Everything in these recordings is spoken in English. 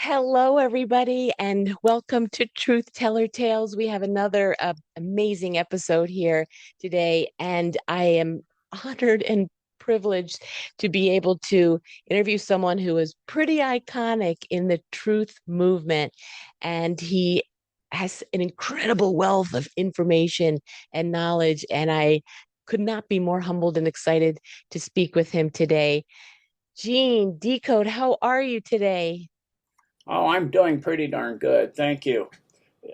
Hello, everybody, and welcome to Truth Teller Tales. We have another amazing episode here today, and I am honored and privileged to be able to interview someone who is pretty iconic in the truth movement, and he has an incredible wealth of information and knowledge, and I could not be more humbled and excited to speak with him today. Gene, Decode, how are you today? Oh, I'm doing pretty darn good. Thank you,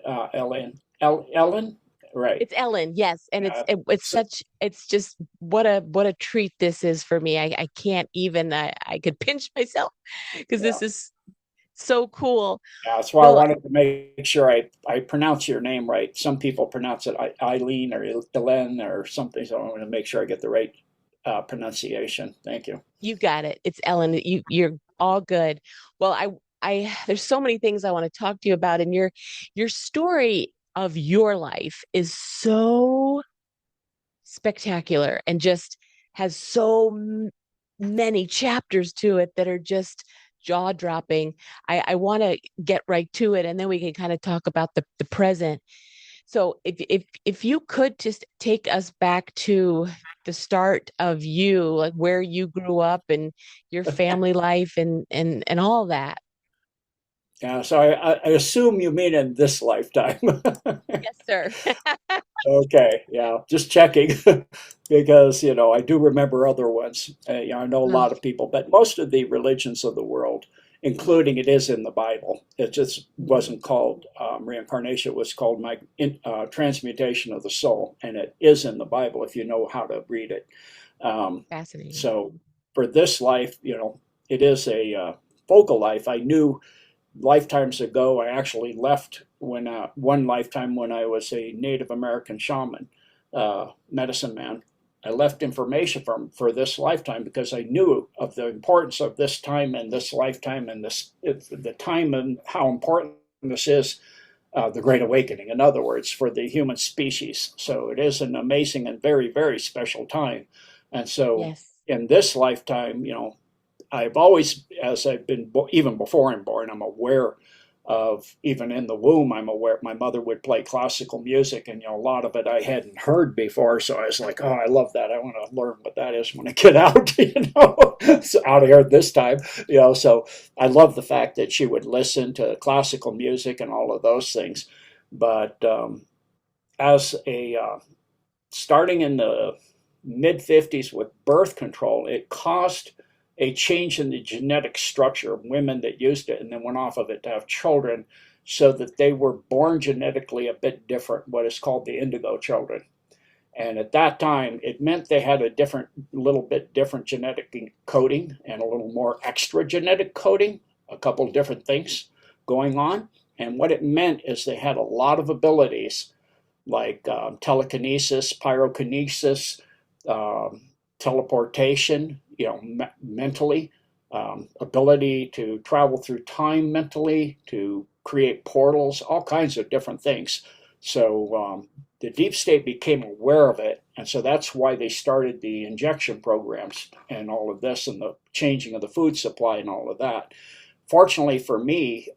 Ellen. Ellen? Right. It's Ellen, yes, and Uh, it's so, such it's just what a treat this is for me. I can't even I could pinch myself because yeah. this is so cool. Yeah, that's why I Well, wanted to make sure I pronounce your name right. Some people pronounce it Eileen or Ellen or something, so I want to make sure I get the right pronunciation. Thank you. you got it. It's Ellen. You're all good. Well, I there's so many things I want to talk to you about, and your story of your life is so spectacular and just has many chapters to it that are just jaw dropping. I want to get right to it, and then we can kind of talk about the present. So if you could just take us back to the start of you, like where you grew up and your family life and all that. Yeah, so I assume you mean in this lifetime. Yes, sir. Okay, yeah, just checking because I do remember other ones. I know a Uh, lot of people, but most of the religions of the world, including it is in the Bible. It just wasn't called reincarnation; it was called transmutation of the soul, and it is in the Bible if you know how to read it. Um, Fascinating. so for this life, it is a vocal life. I knew lifetimes ago. I actually left when one lifetime when I was a Native American shaman, medicine man. I left information for this lifetime because I knew of the importance of this time and this lifetime and the time and how important this is, the Great Awakening. In other words, for the human species. So it is an amazing and very very special time, and so Yes. in this lifetime, I've always, as I've been, even before I'm born, I'm aware of, even in the womb, I'm aware my mother would play classical music, and a lot of it I hadn't heard before. So I was like, oh, I love that. I want to learn what that is when I get out, so out of here this time, So I love the fact that she would listen to classical music and all of those things. But as a starting in the mid 50s with birth control, it caused a change in the genetic structure of women that used it and then went off of it to have children, so that they were born genetically a bit different, what is called the indigo children. And at that time, it meant they had a little bit different genetic coding and a little more extra genetic coding, a couple of different things going on. And what it meant is they had a lot of abilities like telekinesis, pyrokinesis, um, teleportation, mentally, ability to travel through time mentally, to create portals, all kinds of different things. So the deep state became aware of it, and so that's why they started the injection programs and all of this, and the changing of the food supply and all of that. Fortunately for me,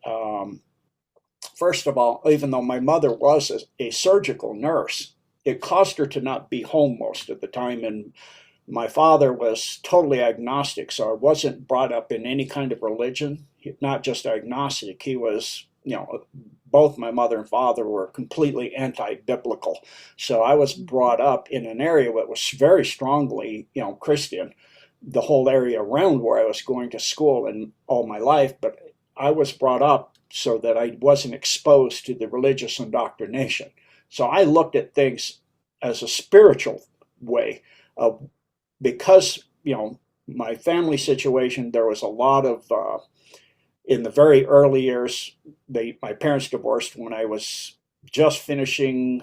first of all, even though my mother was a surgical nurse, it caused her to not be home most of the time. And my father was totally agnostic, so I wasn't brought up in any kind of religion. Not just agnostic, he was, both my mother and father were completely anti-biblical. So I was brought up in an area that was very strongly, Christian, the whole area around where I was going to school and all my life. But I was brought up so that I wasn't exposed to the religious indoctrination. So I looked at things as a spiritual way of, because my family situation, there was a lot of in the very early years. My parents divorced when I was just finishing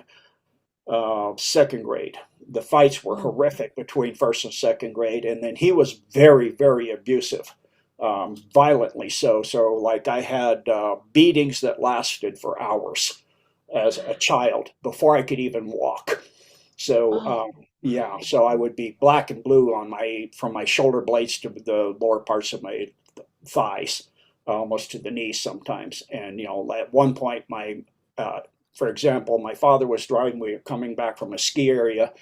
second grade. The fights were Oh, horrific between first and second grade, and then he was very, very abusive, violently so. So, like, I had beatings that lasted for hours as a child before I could even walk. So, oh yeah, my. so I would be black and blue on my from my shoulder blades to the lower parts of my thighs. almost to the knees sometimes. And at one point, for example, my father was driving. We were coming back from a ski area,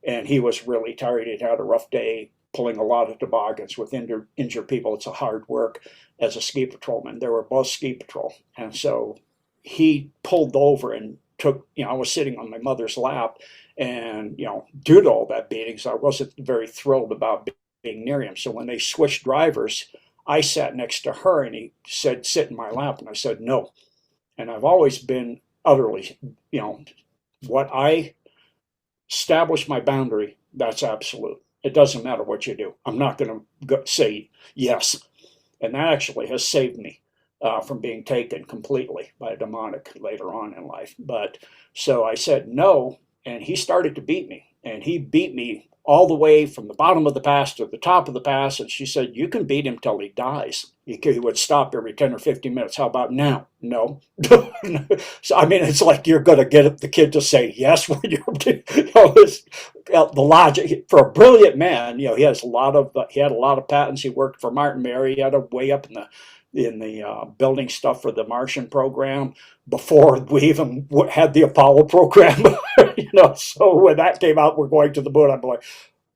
and he was really tired. He'd had a rough day pulling a lot of toboggans with injured people. It's a hard work as a ski patrolman. They were both ski patrol, and so he pulled over and took. I was sitting on my mother's lap, and due to all that beatings, I wasn't very thrilled about being near him. So when they switched drivers, I sat next to her, and he said, "Sit in my lap," and I said, "No." And I've always been utterly, what I establish my boundary, that's absolute. It doesn't matter what you do. I'm not going to say yes. And that actually has saved me from being taken completely by a demonic later on in life. But so I said no, and he started to beat me. And he beat me all the way from the bottom of the pass to the top of the pass. And she said, "You can beat him till he dies." He would stop every 10 or 15 minutes. "How about now?" "No." So, I mean, it's like you're going to get the kid to say yes when you're, the logic for a brilliant man. He had a lot of patents. He worked for Martin Mary. He had a way up in the building stuff for the Martian program before we even had the Apollo program. So when that came out, we're going to the moon. I'm like,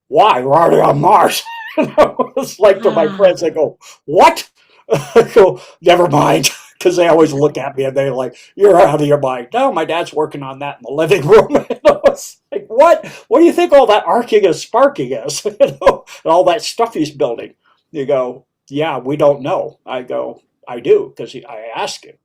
why? We're already on Mars. It's like to my friends, I go, what? I go, never mind. Because they always look at me and they're like, "You're out of your mind." "No, my dad's working on that in the living room." It's like, what? What do you think all that arcing and sparking is? And all that stuff he's building. You go, "Yeah, we don't know." I go, "I do," because I asked him.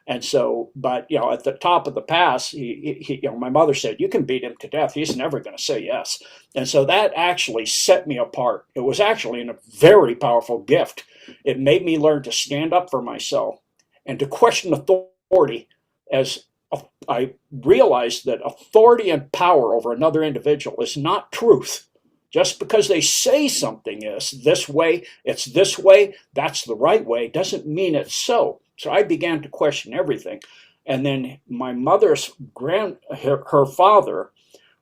And so, but at the top of the pass, my mother said, "You can beat him to death. He's never going to say yes." And so that actually set me apart. It was actually a very powerful gift. It made me learn to stand up for myself and to question authority, as I realized that authority and power over another individual is not truth. Just because they say something is this way, it's this way, that's the right way, doesn't mean it's so. So I began to question everything. And then my mother's her father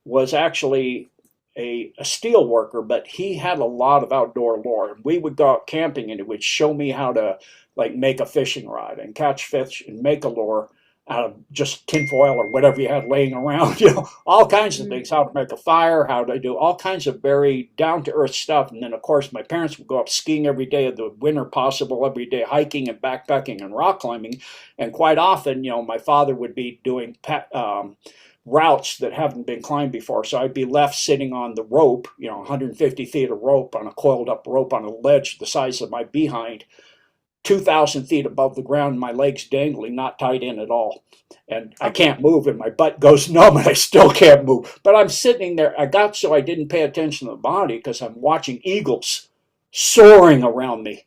was actually a steel worker, but he had a lot of outdoor lore. We would go out camping, and he would show me how to like make a fishing rod and catch fish and make a lure out of just tinfoil or whatever you had laying around, all kinds of things, how to make a fire, how to do all kinds of very down to earth stuff. And then, of course, my parents would go up skiing every day of the winter possible, every day hiking and backpacking and rock climbing. And quite often, my father would be doing routes that haven't been climbed before. So I'd be left sitting on the rope, 150 feet of rope on a coiled up rope on a ledge the size of my behind, 2,000 feet above the ground, my legs dangling, not tied in at all. And I can't move, and my butt goes numb, and I still can't move. But I'm sitting there. I didn't pay attention to the body because I'm watching eagles soaring around me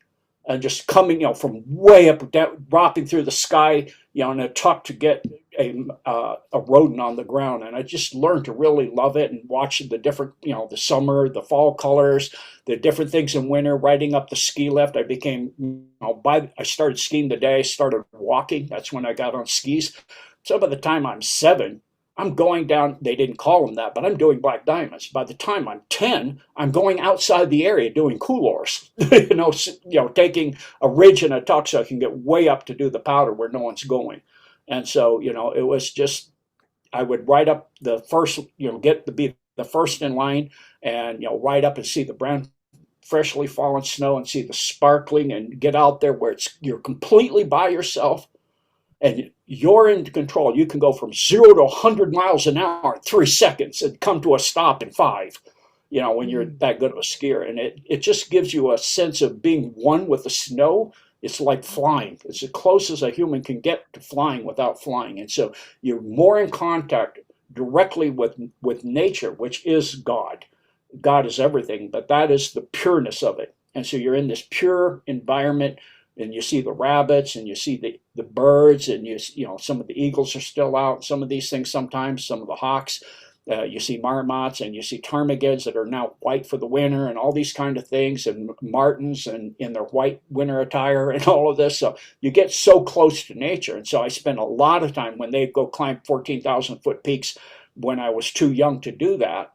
and just coming, from way up, down, dropping through the sky, in a tuck to get a rodent on the ground. And I just learned to really love it and watch the different, the summer, the fall colors, the different things in winter, riding up the ski lift. I became, I started skiing the day I started walking. That's when I got on skis. So by the time I'm 7, I'm going down, they didn't call them that, but I'm doing black diamonds. By the time I'm 10, I'm going outside the area doing coolors, taking a ridge and a tuck so I can get way up to do the powder where no one's going. And so, it was just, I would ride up the first, get to be the first in line and, ride up and see the brown, freshly fallen snow and see the sparkling and get out there where you're completely by yourself and you're in control. You can go from 0 to 100 miles an hour in 3 seconds and come to a stop in 5, when you're that good of a skier. And it just gives you a sense of being one with the snow. It's like flying. It's as close as a human can get to flying without flying. And so you're more in contact directly with nature, which is God. God is everything, but that is the pureness of it. And so you're in this pure environment, and you see the rabbits, and you see the birds, and some of the eagles are still out. Some of these things sometimes, some of the hawks. You see marmots, and you see ptarmigans that are now white for the winter, and all these kind of things, and martins and in their white winter attire and all of this. So you get so close to nature. And so I spent a lot of time when they go climb 14,000 foot peaks when I was too young to do that,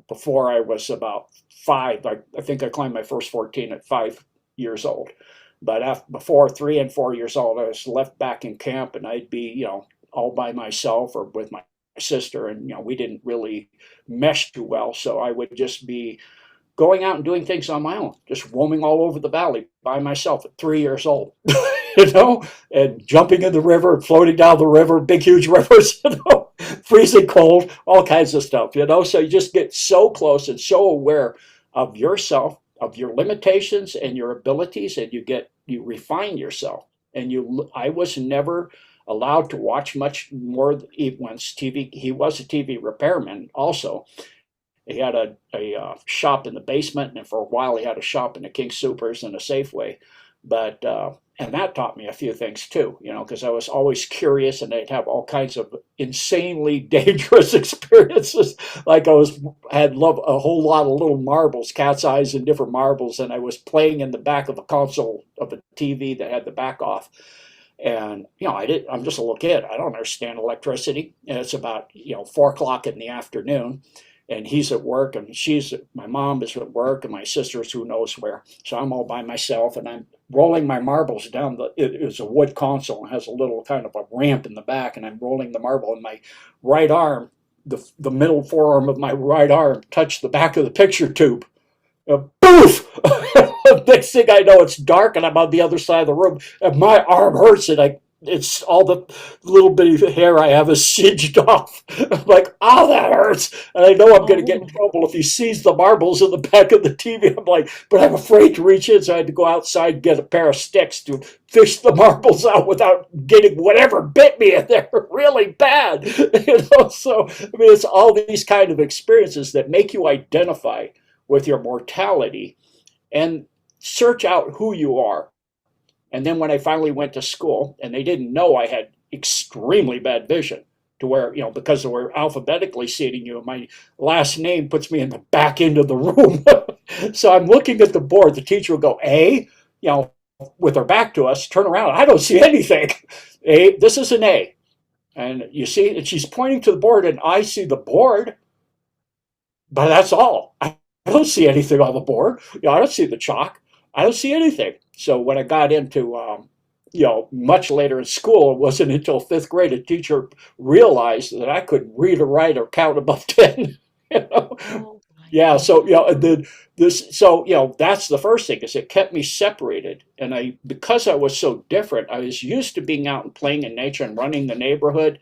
before I was about 5. I think I climbed my first 14 at 5 years old. But before 3 and 4 years old, I was left back in camp, and I'd be, all by myself or with my sister, and we didn't really mesh too well. So I would just be going out and doing things on my own, just roaming all over the valley by myself at 3 years old, you know, and jumping in the river, floating down the river, big, huge rivers, freezing cold, all kinds of stuff. So you just get so close and so aware of yourself, of your limitations and your abilities, and you refine yourself. And I was never allowed to watch much more. Once TV, he was a TV repairman also. He had a shop in the basement, and for a while he had a shop in the King Soopers and a Safeway. But and that taught me a few things too, because I was always curious, and they'd have all kinds of insanely dangerous experiences. Like had love a whole lot of little marbles, cat's eyes, and different marbles, and I was playing in the back of a console of a TV that had the back off. And I'm just a little kid. I don't understand electricity, and it's about 4 o'clock in the afternoon, and he's at work, and my mom is at work, and my sister's who knows where. So I'm all by myself, and I'm rolling my marbles down it is a wood console, and has a little kind of a ramp in the back, and I'm rolling the marble, and my right arm, the middle forearm of my right arm touched the back of the picture tube. Poof! Next thing I know, it's dark, and I'm on the other side of the room, and my arm hurts, and it's all the little bitty hair I have is singed off. I'm like, oh, that hurts. And I know I'm going to get in Oh, trouble if he sees the marbles in the back of the TV. I'm like, but I'm afraid to reach in, so I had to go outside and get a pair of sticks to fish the marbles out without getting whatever bit me in there really bad. So, I mean, it's all these kind of experiences that make you identify with your mortality and search out who you are. And then when I finally went to school, and they didn't know I had extremely bad vision, to where, because they were alphabetically seating you, and my last name puts me in the back end of the room. So I'm looking at the board. The teacher will go, A, with her back to us, turn around. I don't see anything. A, this is an A. And you see, and she's pointing to the board, and I see the board, but that's all. I don't see anything on the board. I don't see the chalk. I don't see anything. So when I got into, much later in school, it wasn't until fifth grade a teacher realized that I could read or write or count above 10. You know? oh my Yeah. So, goodness. and then that's the first thing is it kept me separated. And because I was so different, I was used to being out and playing in nature and running the neighborhood.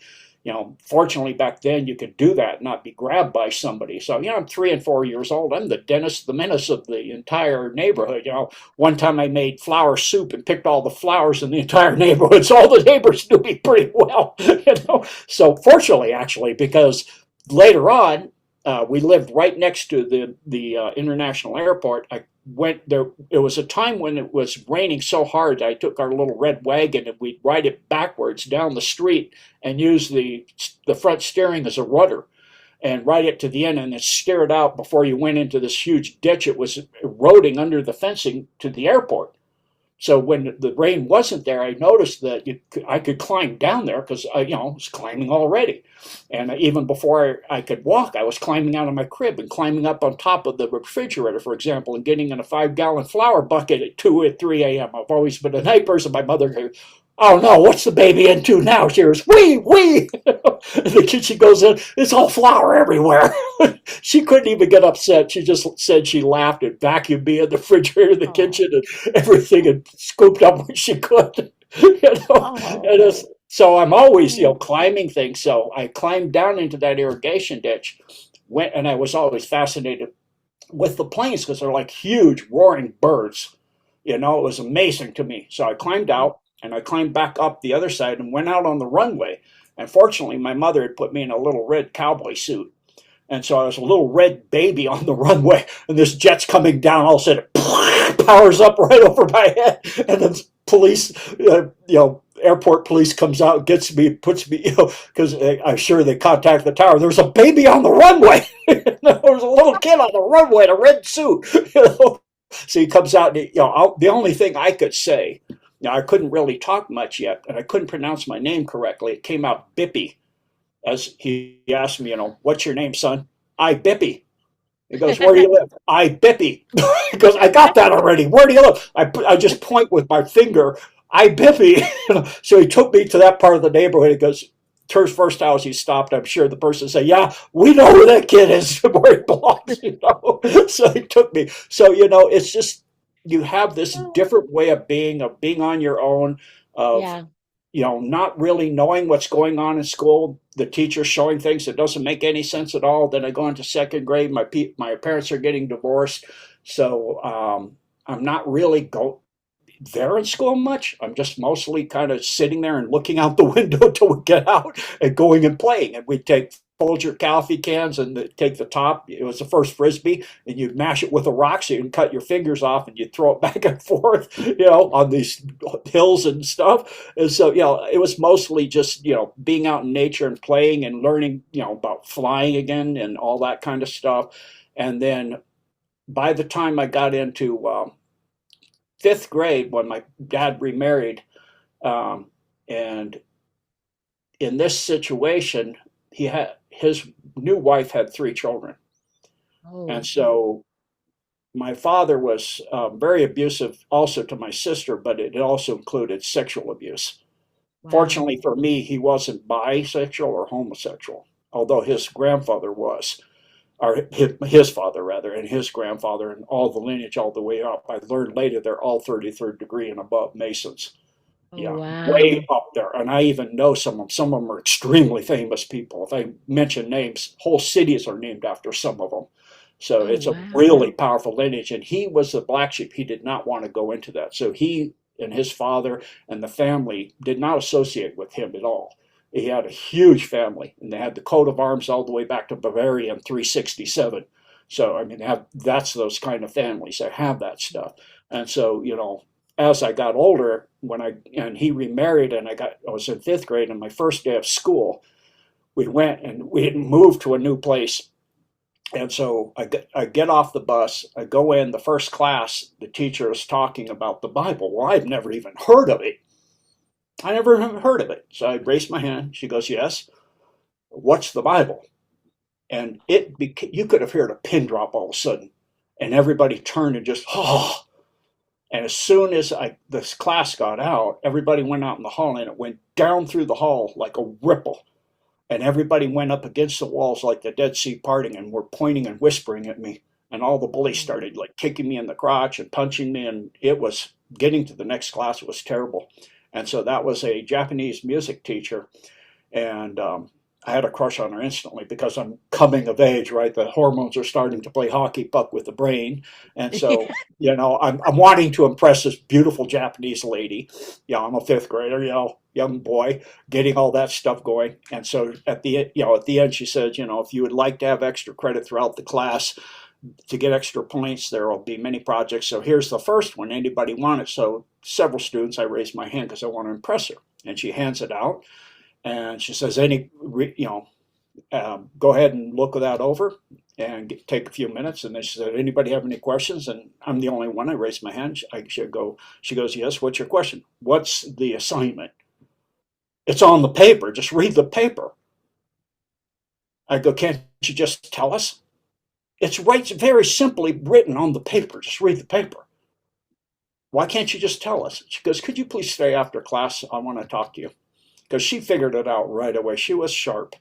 Fortunately back then you could do that and not be grabbed by somebody. So, I'm 3 and 4 years old. I'm the Dennis the Menace of the entire neighborhood. One time I made flower soup and picked all the flowers in the entire neighborhood. So all the neighbors knew me pretty well. So fortunately, actually, because later on, we lived right next to the international airport. I went there. It was a time when it was raining so hard. I took our little red wagon and we'd ride it backwards down the street and use the front steering as a rudder and ride it to the end and then steer it out before you went into this huge ditch. It was eroding under the fencing to the airport. So when the rain wasn't there, I noticed that I could climb down there because I was climbing already. And even before I could walk, I was climbing out of my crib and climbing up on top of the refrigerator, for example, and getting in a 5-gallon flour bucket at 2 at 3 a.m. I've always been a night person. My mother goes, oh no, what's the baby into now? She goes, wee. And the kitchen goes in, it's all flour everywhere. She couldn't even get upset. She just said she laughed and vacuumed me in the refrigerator, the Oh, kitchen, and everything, and scooped up what she could. oh, So I'm always, oh, climbing things. So I climbed down into that irrigation ditch, and I was always fascinated with the planes because they're like huge roaring birds. It was amazing to me. So I climbed out and I climbed back up the other side and went out on the runway. And fortunately, my mother had put me in a little red cowboy suit. And so I was a little red baby on the runway, and this jet's coming down. All of a sudden, it powers up right over my head, and then police, airport police comes out, gets me, puts me, because I'm sure they contact the tower. There's a baby on the runway. There was a little kid on the runway in a red suit. So he comes out, and the only thing I could say, now I couldn't really talk much yet, and I couldn't pronounce my name correctly. It came out Bippy as he asked me, what's your name, son? I, Bippy. He goes, where do you live? I Bippy. He goes, I got that already. Where do you live? I just point with my finger. I Bippy. So he took me to that part of the neighborhood. He goes, first house he stopped, I'm sure the person said, yeah, we know where that kid is, where he belongs, you know. So he took me. So, you know, it's just, you have this different way of being on your own, of, Yeah. you know, not really knowing what's going on in school. The teacher's showing things that doesn't make any sense at all. Then I go into second grade. My parents are getting divorced, so I'm not really there in school much. I'm just mostly kind of sitting there and looking out the window till we get out and going and playing. And we take fold your coffee cans and take the top. It was the first frisbee, and you mash it with a rock so you can cut your fingers off, and you throw it back and forth, you know, on these hills and stuff. And so, you know, it was mostly just, you know, being out in nature and playing and learning, you know, about flying again and all that kind of stuff. And then by the time I got into fifth grade, when my dad remarried, um, and in this situation, his new wife had three children, and Oh, so my father was very abusive also to my sister, but it also included sexual abuse. wow. Fortunately for me, he wasn't bisexual or homosexual, although his grandfather was, or his father rather, and his grandfather, and all the lineage all the way up. I learned later they're all 33rd degree and above Masons. Oh, Yeah, way wow. up there. And I even know some of them. Some of them are extremely famous people. If I mention names, whole cities are named after some of them. So Oh, it's a wow. really powerful lineage. And he was the black sheep. He did not want to go into that. So he and his father and the family did not associate with him at all. He had a huge family, and they had the coat of arms all the way back to Bavaria in 367. So I mean, that's those kind of families that have that stuff. And so, you know, as I got older, and he remarried, and I was in fifth grade, and my first day of school, we went and we had moved to a new place. And so I get off the bus, I go in the first class, the teacher is talking about the Bible. Well, I've never even heard of it. I never even heard of it. So I raised my hand. She goes, yes. What's the Bible? And you could have heard a pin drop all of a sudden, and everybody turned and just, oh. And as soon as this class got out, everybody went out in the hall, and it went down through the hall like a ripple. And everybody went up against the walls like the Dead Sea parting, and were pointing and whispering at me. And all the bullies started like kicking me in the crotch and punching me. And it was getting to the next class. It was terrible. And so that was a Japanese music teacher. And I had a crush on her instantly because I'm coming of age, right? The hormones are starting to play hockey puck with the brain. And so, you know, I'm wanting to impress this beautiful Japanese lady. Yeah, I'm a fifth grader, you know, young boy, getting all that stuff going. And so at the end, she said, you know, if you would like to have extra credit throughout the class to get extra points, there will be many projects. So here's the first one. Anybody want it? So several students, I raised my hand because I want to impress her. And she hands it out. And she says, go ahead and look that over and take a few minutes. And then she said, anybody have any questions? And I'm the only one. I raised my hand. She goes, yes, what's your question? What's the assignment? It's on the paper. Just read the paper. I go, can't you just tell us? It's right, very simply written on the paper. Just read the paper. Why can't you just tell us? She goes, could you please stay after class? I want to talk to you. Because she figured it out right away. She was sharp.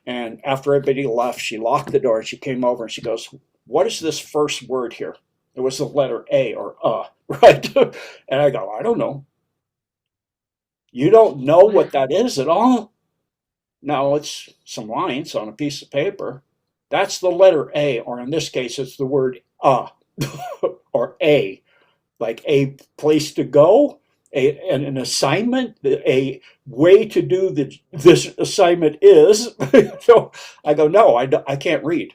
And after everybody left, she locked the door and she came over and she goes, what is this first word here? It was the letter A or right? And I go, I don't know. You don't know Wow. what that is at all? No, it's some lines on a piece of paper. That's the letter A, or in this case, it's the word or A, like a place to go, an assignment, a way to do this assignment is. So I go, no, I can't read.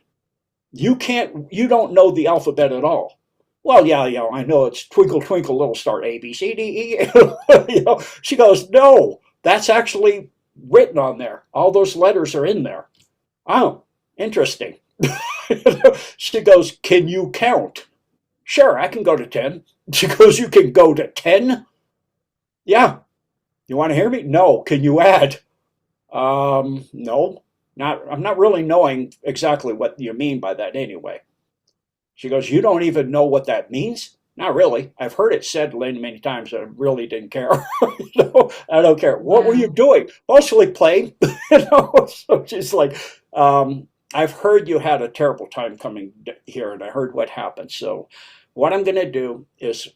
You don't know the alphabet at all. Well, yeah, I know it's twinkle, twinkle, little star, A, B, C, D, E. She goes, no, that's actually written on there. All those letters are in there. Oh, interesting. She goes, can you count? Sure, I can go to 10. She goes, you can go to 10? Yeah. You want to hear me? No. Can you add? No. I'm not really knowing exactly what you mean by that anyway. She goes, you don't even know what that means? Not really. I've heard it said many times, but I really didn't care. I don't care. What were you Wow. doing? Mostly playing. So she's like, I've heard you had a terrible time coming here, and I heard what happened. So what I'm going to do is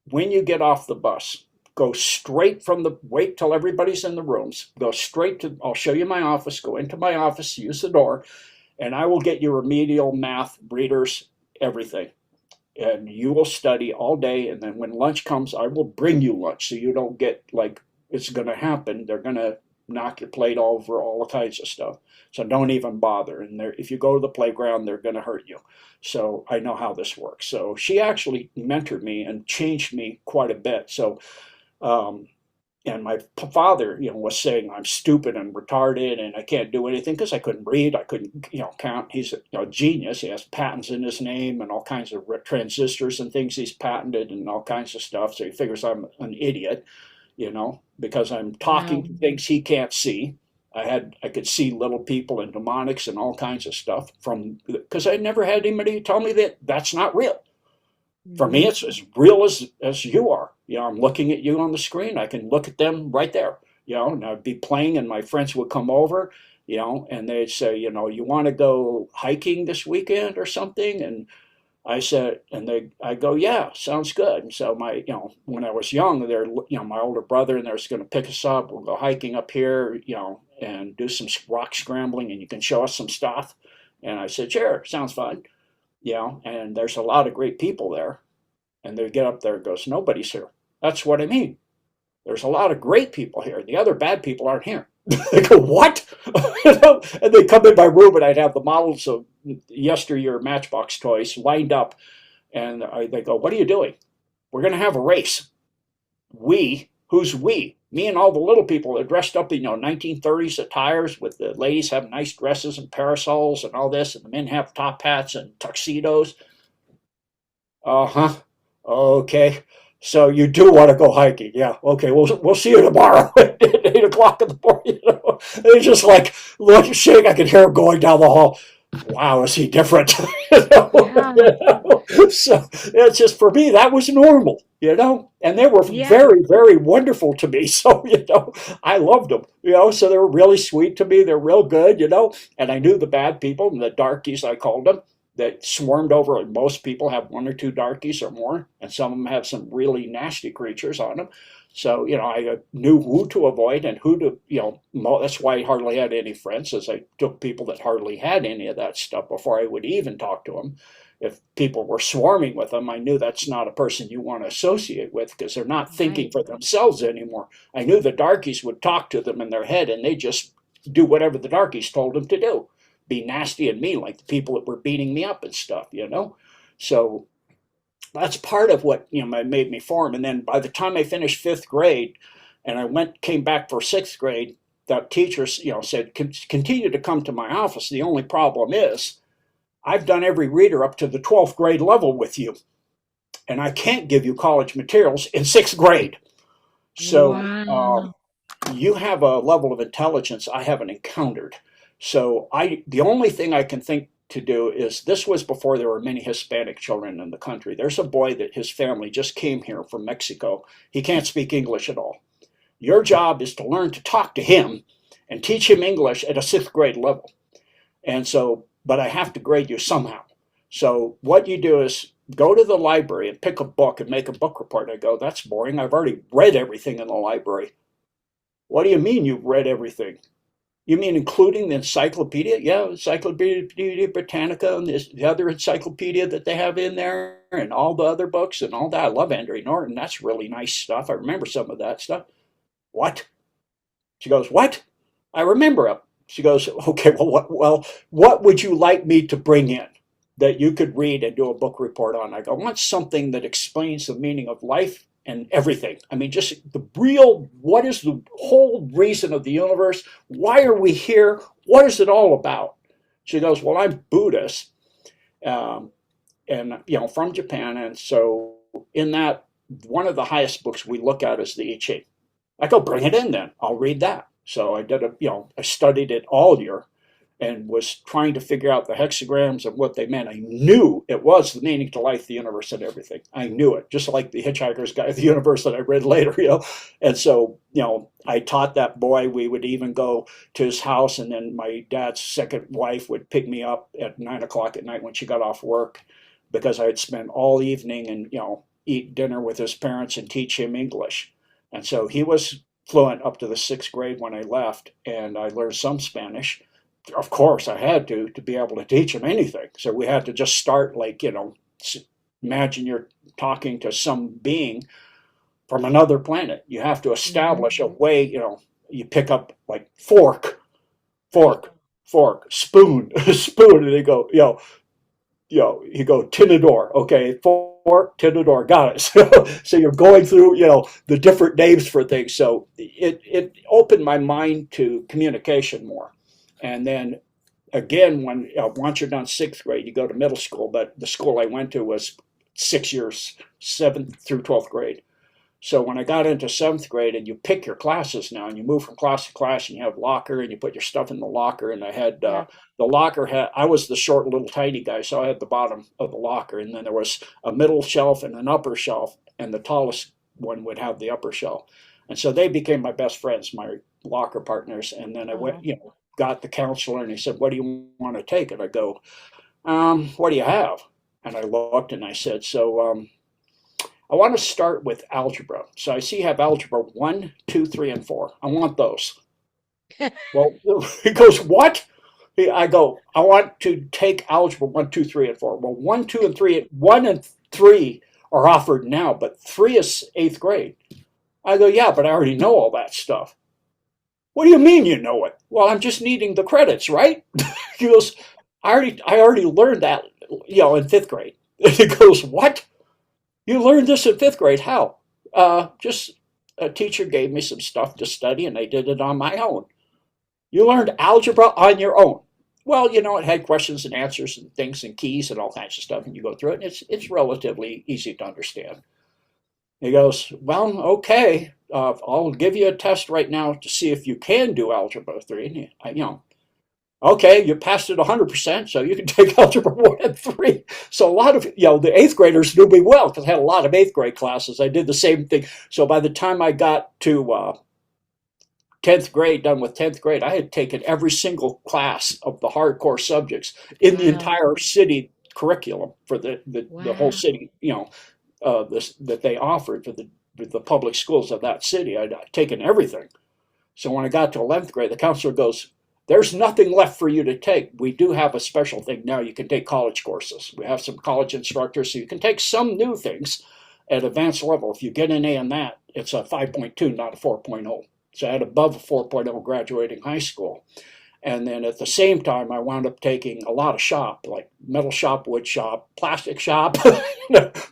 when you get off the bus, go straight from the, wait till everybody's in the rooms, go straight to, I'll show you my office, go into my office, use the door, and I will get you remedial math, readers, everything. And you will study all day. And then when lunch comes, I will bring you lunch so you don't get like it's going to happen. They're going to knock your plate over, all kinds of stuff. So don't even bother. And if you go to the playground, they're going to hurt you. So I know how this works. So she actually mentored me and changed me quite a bit. So um, and my father, was saying I'm stupid and retarded and I can't do anything because I couldn't read, I couldn't, count. He's a genius. He has patents in his name and all kinds of transistors and things he's patented and all kinds of stuff. So he figures I'm an idiot, because I'm talking Wow. to things he can't see. I could see little people and demonics and all kinds of stuff from because I never had anybody tell me that that's not real. For me, Hmm. it's as real as you are. I'm looking at you on the screen. I can look at them right there. And I'd be playing, and my friends would come over, and they'd say, you want to go hiking this weekend or something? And I said, I go, yeah, sounds good. And so when I was young, my older brother and there's going to pick us up. We'll go hiking up here, and do some rock scrambling, and you can show us some stuff. And I said, sure, sounds fun. And there's a lot of great people there. And they get up there and goes, nobody's here. That's what I mean. There's a lot of great people here. The other bad people aren't here. They go, what? And they come in my room and I'd have the models of yesteryear Matchbox toys lined up. And they go, what are you doing? We're going to have a race. We, who's we? Me and all the little people are dressed up in 1930s attires with the ladies have nice dresses and parasols and all this, and the men have top hats and tuxedos. Uh-huh. Okay. So you do want to go hiking. Yeah. Okay. We'll see you tomorrow at 8 o'clock in the morning. And it's just like look shake. I could hear him going down the hall. Wow, is he different? Yeah. So it's just for me, that was normal. And they were Yeah. very, very wonderful to me. So, I loved them. So they were really sweet to me. They're real good. And I knew the bad people and the darkies, I called them that swarmed over. Most people have one or two darkies or more, and some of them have some really nasty creatures on them. So, I knew who to avoid and who to, that's why I hardly had any friends, as I took people that hardly had any of that stuff before I would even talk to them. If people were swarming with them, I knew that's not a person you want to associate with because they're not thinking Right. for themselves anymore. I knew the darkies would talk to them in their head and they just do whatever the darkies told them to do be nasty and mean like the people that were beating me up and stuff. So that's part of what made me form. And then by the time I finished fifth grade, and came back for sixth grade, the teachers said continue to come to my office. The only problem is I've done every reader up to the 12th grade level with you, and I can't give you college materials in sixth grade. So Wow. you have a level of intelligence I haven't encountered. So the only thing I can think to do is this was before there were many Hispanic children in the country. There's a boy that his family just came here from Mexico. He can't speak English at all. Your job is to learn to talk to him and teach him English at a sixth grade level. And so, but I have to grade you somehow. So what you do is go to the library and pick a book and make a book report. I go, that's boring. I've already read everything in the library. What do you mean you've read everything? You mean including the encyclopedia? Yeah, Encyclopedia Britannica and the other encyclopedia that they have in there and all the other books and all that. I love Andrew Norton. That's really nice stuff. I remember some of that stuff. What? She goes, what? I remember it. She goes, okay, what would you like me to bring in that you could read and do a book report on? I go, I want something that explains the meaning of life and everything. I mean, just the real, what is the whole reason of the universe? Why are we here? What is it all about? She goes, well, I'm Buddhist, um, and from Japan, and so in that, one of the highest books we look at is the I Ching. I go, bring it in then. I'll read that. So I did I studied it all year. and was trying to figure out the hexagrams and what they meant. I knew it was the meaning to life, the universe, and everything. I knew it, just like the Hitchhiker's Guide to the Universe that I read later, you know. And so, you know, I taught that boy. We would even go to his house, and then my dad's second wife would pick me up at 9 o'clock at night when she got off work, because I had spent all evening and, you know, eat dinner with his parents and teach him English. And so he was fluent up to the sixth grade when I left, and I learned some Spanish. Of course I had to be able to teach him anything. So we had to just start, like, you know, imagine you're talking to some being from another planet. You have to Mm-hmm. establish a way, you know, you pick up like fork, fork, fork, spoon, spoon, and they go, you go tinador, okay, fork, tinador, got it. So you're going through, you know, the different names for things. So it opened my mind to communication more. And then again, when once you're done sixth grade, you go to middle school. But the school I went to was 6 years, seventh through 12th grade. So when I got into seventh grade, and you pick your classes now, and you move from class to class, and you have locker, and you put your stuff in the locker. And I had Yeah. the locker had I was the short little tiny guy, so I had the bottom of the locker, and then there was a middle shelf and an upper shelf, and the tallest one would have the upper shelf. And so they became my best friends, my locker partners. And then I went, Oh. you know, got the counselor, and he said, "What do you want to take?" And I go, "What do you have?" And I looked, and I said, I want to start with algebra. So I see you have algebra one, two, three, and four. I want those. Well, he goes, what? I go, I want to take algebra one, two, three, and four. Well, one, two, and three, one and three are offered now, but three is eighth grade. I go, yeah, but I already know all that stuff. What do you mean you know it? Well, I'm just needing the credits, right? He goes, I already learned that, you know, in fifth grade. He goes, what? You learned this in fifth grade? How? Just a teacher gave me some stuff to study, and I did it on my own. You learned algebra on your own. Well, you know, it had questions and answers and things and keys and all kinds of stuff, and you go through it, and it's relatively easy to understand. He goes, well, okay, I'll give you a test right now to see if you can do algebra 3. And you know, okay, you passed it 100%, so you can take algebra 1 and 3. So a lot of, you know, the eighth graders knew me well because I had a lot of eighth grade classes. I did the same thing. So by the time I got to 10th grade, done with 10th grade, I had taken every single class of the hardcore subjects in the Wow. entire city curriculum for the whole Wow. city, you know, that they offered for the public schools of that city. I'd taken everything. So when I got to 11th grade, the counselor goes, there's nothing left for you to take. We do have a special thing now. You can take college courses. We have some college instructors, so you can take some new things at advanced level. If you get an A in that, it's a 5.2, not a 4.0. So I had above a 4.0 graduating high school. And then at the same time, I wound up taking a lot of shop, like metal shop, wood shop, plastic shop,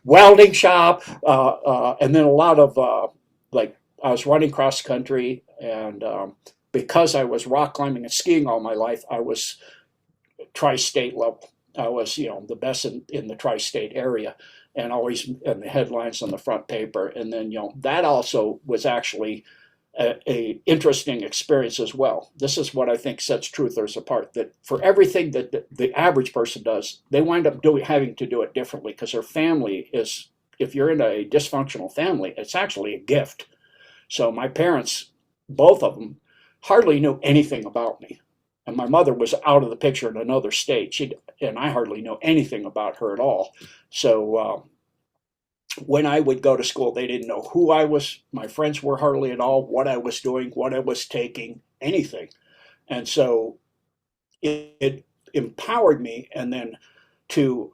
welding shop, and then a lot of like I was running cross country, and because I was rock climbing and skiing all my life, I was tri-state level. I was, you know, the best in the tri-state area, and always in the headlines on the front paper. And then, you know, that also was actually a interesting experience as well. This is what I think sets truthers apart. That for everything that the average person does, they wind up having to do it differently because their family is. If you're in a dysfunctional family, it's actually a gift. So my parents, both of them, hardly knew anything about me, and my mother was out of the picture in another state. She and I hardly know anything about her at all. So when I would go to school, they didn't know who I was. My friends were hardly at all, what I was doing, what I was taking, anything. And so it empowered me, and then to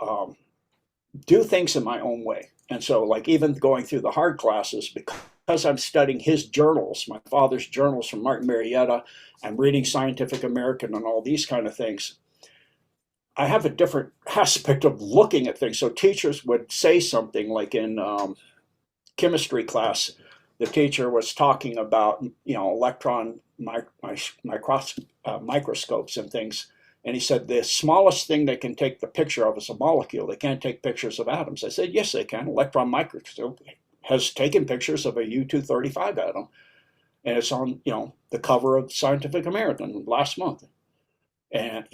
do things in my own way. And so, like, even going through the hard classes, because I'm studying his journals, my father's journals from Martin Marietta, I'm reading Scientific American and all these kind of things. I have a different aspect of looking at things. So teachers would say something like in chemistry class, the teacher was talking about, you know, electron microscopes and things. And he said, the smallest thing they can take the picture of is a molecule. They can't take pictures of atoms. I said, yes, they can. Electron microscope has taken pictures of a U-235 atom. And it's on, you know, the cover of Scientific American last month. And,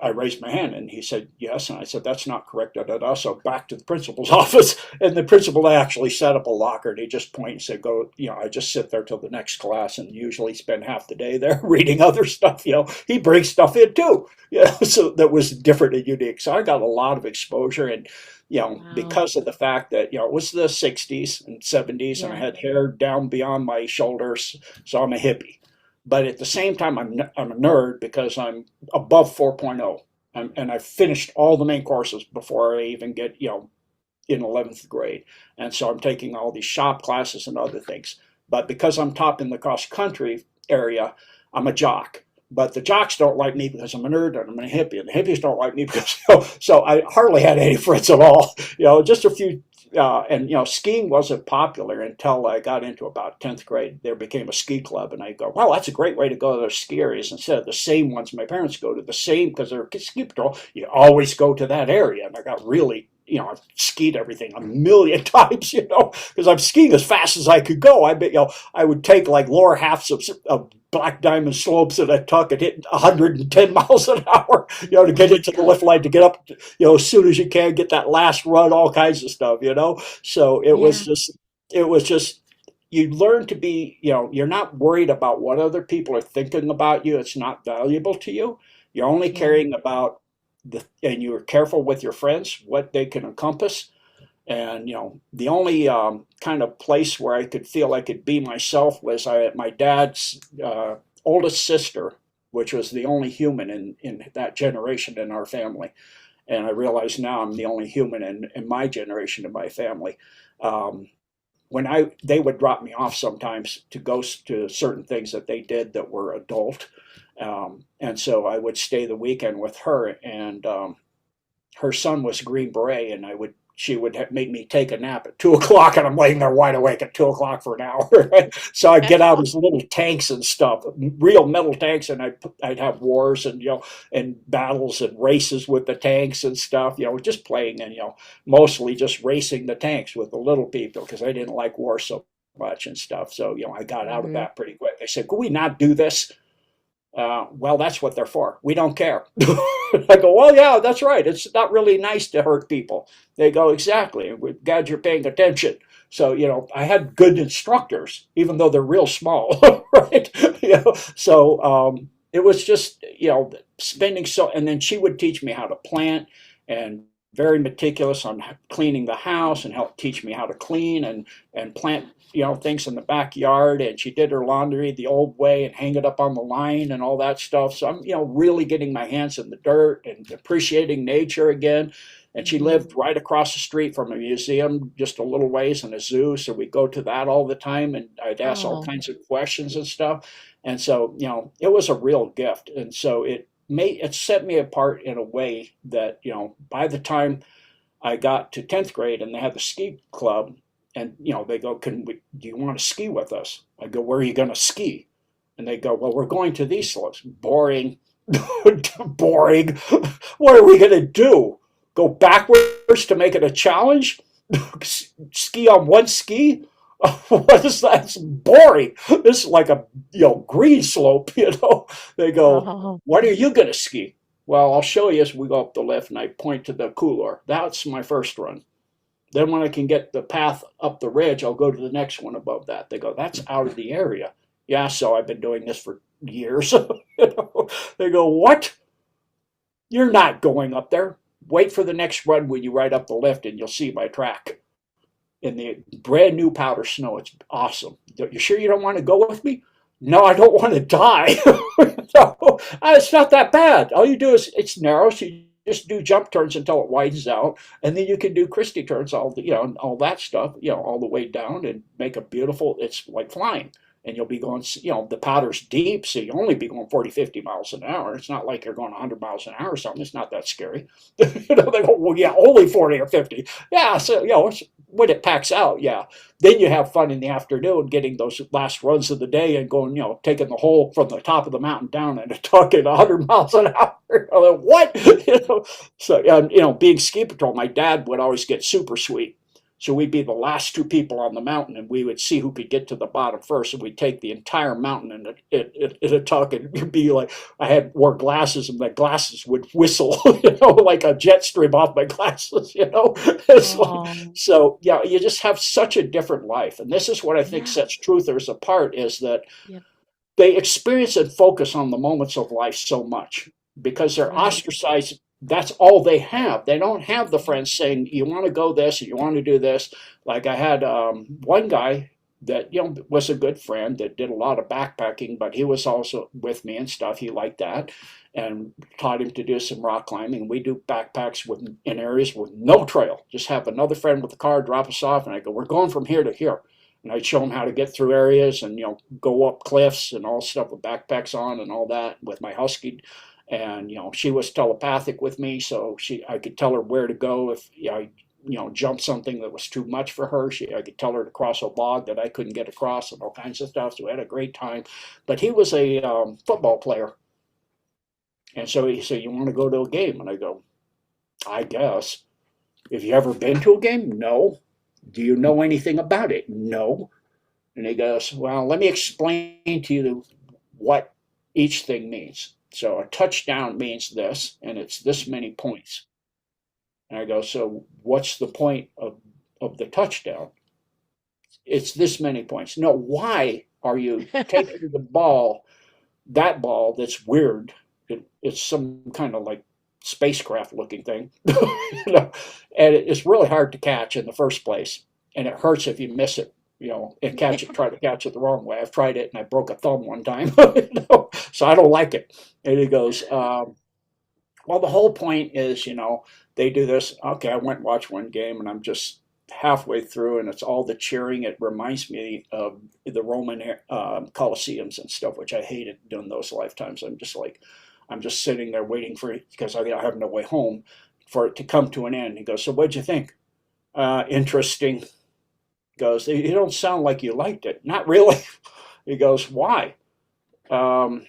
I raised my hand and he said, yes. And I said, that's not correct. Da, da, da. So back to the principal's office. And the principal actually set up a locker and he just pointed and said, go, I just sit there till the next class and usually spend half the day there reading other stuff. He brings stuff in too, so that was different and unique. So I got a lot of exposure. And, Wow. because of the fact that, it was the 60s and 70s and I Yeah. had hair down beyond my shoulders. So I'm a hippie. But at the same time, I'm a nerd because I'm above 4.0. And I finished all the main courses before I even get, in 11th grade. And so I'm taking all these shop classes and other things. But because I'm top in the cross country area, I'm a jock. But the jocks don't like me because I'm a nerd and I'm a hippie, and the hippies don't like me because so I hardly had any friends at all. Just a few. And skiing wasn't popular until I got into about 10th grade. There became a ski club, and I go, well, that's a great way to go to those ski areas instead of the same ones my parents go to. The same because they're ski patrol. You always go to that area, and I got really I've skied everything a million times, because I'm skiing as fast as I could go. I bet, I would take like lower halves of black diamond slopes that I tuck and hit 110 miles an hour, to get into the lift line, to get up, as soon as you can, get that last run, all kinds of stuff. So Yeah. it was just, you learn to be, you're not worried about what other people are thinking about you. It's not valuable to you. You're only Yeah. caring about and you're careful with your friends, what they can encompass. And the only kind of place where I could feel I could be myself was at my dad's oldest sister, which was the only human in that generation in our family. And I realize now I'm the only human in my generation in my family. Um, when they would drop me off sometimes to go to certain things that they did that were adult, and so I would stay the weekend with her, and her son was a Green Beret, and she would make me take a nap at 2 o'clock, and I'm laying there wide awake at 2 o'clock for an hour. So I'd get out his little tanks and stuff, real metal tanks, and I'd have wars and and battles and races with the tanks and stuff. Just playing and mostly just racing the tanks with the little people because I didn't like war so much and stuff. So I got out of Hmm. that pretty quick. They said, "Could we not do this?" Well, that's what they're for. We don't care. I go, well, yeah, that's right. It's not really nice to hurt people. They go, exactly. We're glad you're paying attention. So, I had good instructors, even though they're real small, right? So it was just, spending and then she would teach me how to plant and very meticulous on cleaning the house and help teach me how to clean and plant things in the backyard, and she did her laundry the old way and hang it up on the line and all that stuff. So I'm really getting my hands in the dirt and appreciating nature again. And she Hmm. lived right across the street from a museum just a little ways and a zoo, so we go to that all the time, and I'd ask all Oh. kinds of questions and stuff. And so it was a real gift, and so it set me apart in a way that by the time I got to 10th grade and they had the ski club, and they go, do you want to ski with us? I go, where are you going to ski? And they go, well, we're going to these slopes. Boring. Boring. What are we going to do? Go backwards to make it a challenge? Ski on one ski? What is that? It's boring. This is like a green slope. They go, Oh. what are you going to ski? Well, I'll show you as we go up the lift, and I point to the couloir. That's my first run. Then when I can get the path up the ridge, I'll go to the next one above that. They go, that's out of the area. Yeah, so I've been doing this for years. They go, what? You're not going up there. Wait for the next run when you ride up the lift and you'll see my track in the brand new powder snow. It's awesome. You sure you don't want to go with me? No, I don't want to die. No, it's not that bad. All you do is it's narrow, so you just do jump turns until it widens out, and then you can do Christie turns, all that stuff, all the way down, and make a beautiful. It's like flying, and you'll be going. The powder's deep, so you only be going 40, 50 miles an hour. It's not like you're going 100 miles an hour or something. It's not that scary. They go, well, yeah, only 40 or 50. Yeah, so when it packs out, yeah. Then you have fun in the afternoon getting those last runs of the day and going, taking the whole from the top of the mountain down and talking 100 miles an hour. Like, what? So, being ski patrol, my dad would always get super sweet. So we'd be the last two people on the mountain, and we would see who could get to the bottom first. And we'd take the entire mountain, and it'd talk, and it'd be like I had wore glasses, and my glasses would whistle, like a jet stream off my glasses. It's like Oh, so. Yeah, you just have such a different life, and this is what I think yeah. sets truthers apart: is that Yep. they experience and focus on the moments of life so much because they're Right. ostracized. That's all they have. They don't have the Yep. friends saying, you want to go this, or you want to do this. Like I had one guy that was a good friend that did a lot of backpacking, but he was also with me and stuff. He liked that, and taught him to do some rock climbing. We do backpacks in areas with no trail. Just have another friend with a car drop us off, and I go, we're going from here to here, and I'd show them how to get through areas and go up cliffs and all stuff with backpacks on and all that with my husky. And she was telepathic with me, so I could tell her where to go if I jumped something that was too much for her. I could tell her to cross a log that I couldn't get across and all kinds of stuff. So we had a great time. But he was a football player, and so he said, "You want to go to a game?" And I go, "I guess." Have you ever been to a game? No. Do you know anything about it? No. And he goes, well, let me explain to you what each thing means. So a touchdown means this, and it's this many points. And I go, so what's the point of the touchdown? It's this many points. No, why are you taking the ball, that ball that's weird? It's some kind of like spacecraft looking thing, and it's really hard to catch in the first place, and it hurts if you miss it, and try to catch it the wrong way. I've tried it and I broke a thumb one time, so I don't like it. And he goes, well, the whole point is, they do this. Okay, I went and watched one game, and I'm just halfway through, and it's all the cheering. It reminds me of the Roman Colosseums and stuff, which I hated doing those lifetimes. I'm just sitting there waiting for it because I have no way home for it to come to an end. He goes, so what'd you think? Interesting. He goes, you don't sound like you liked it. Not really. He goes, why? Um,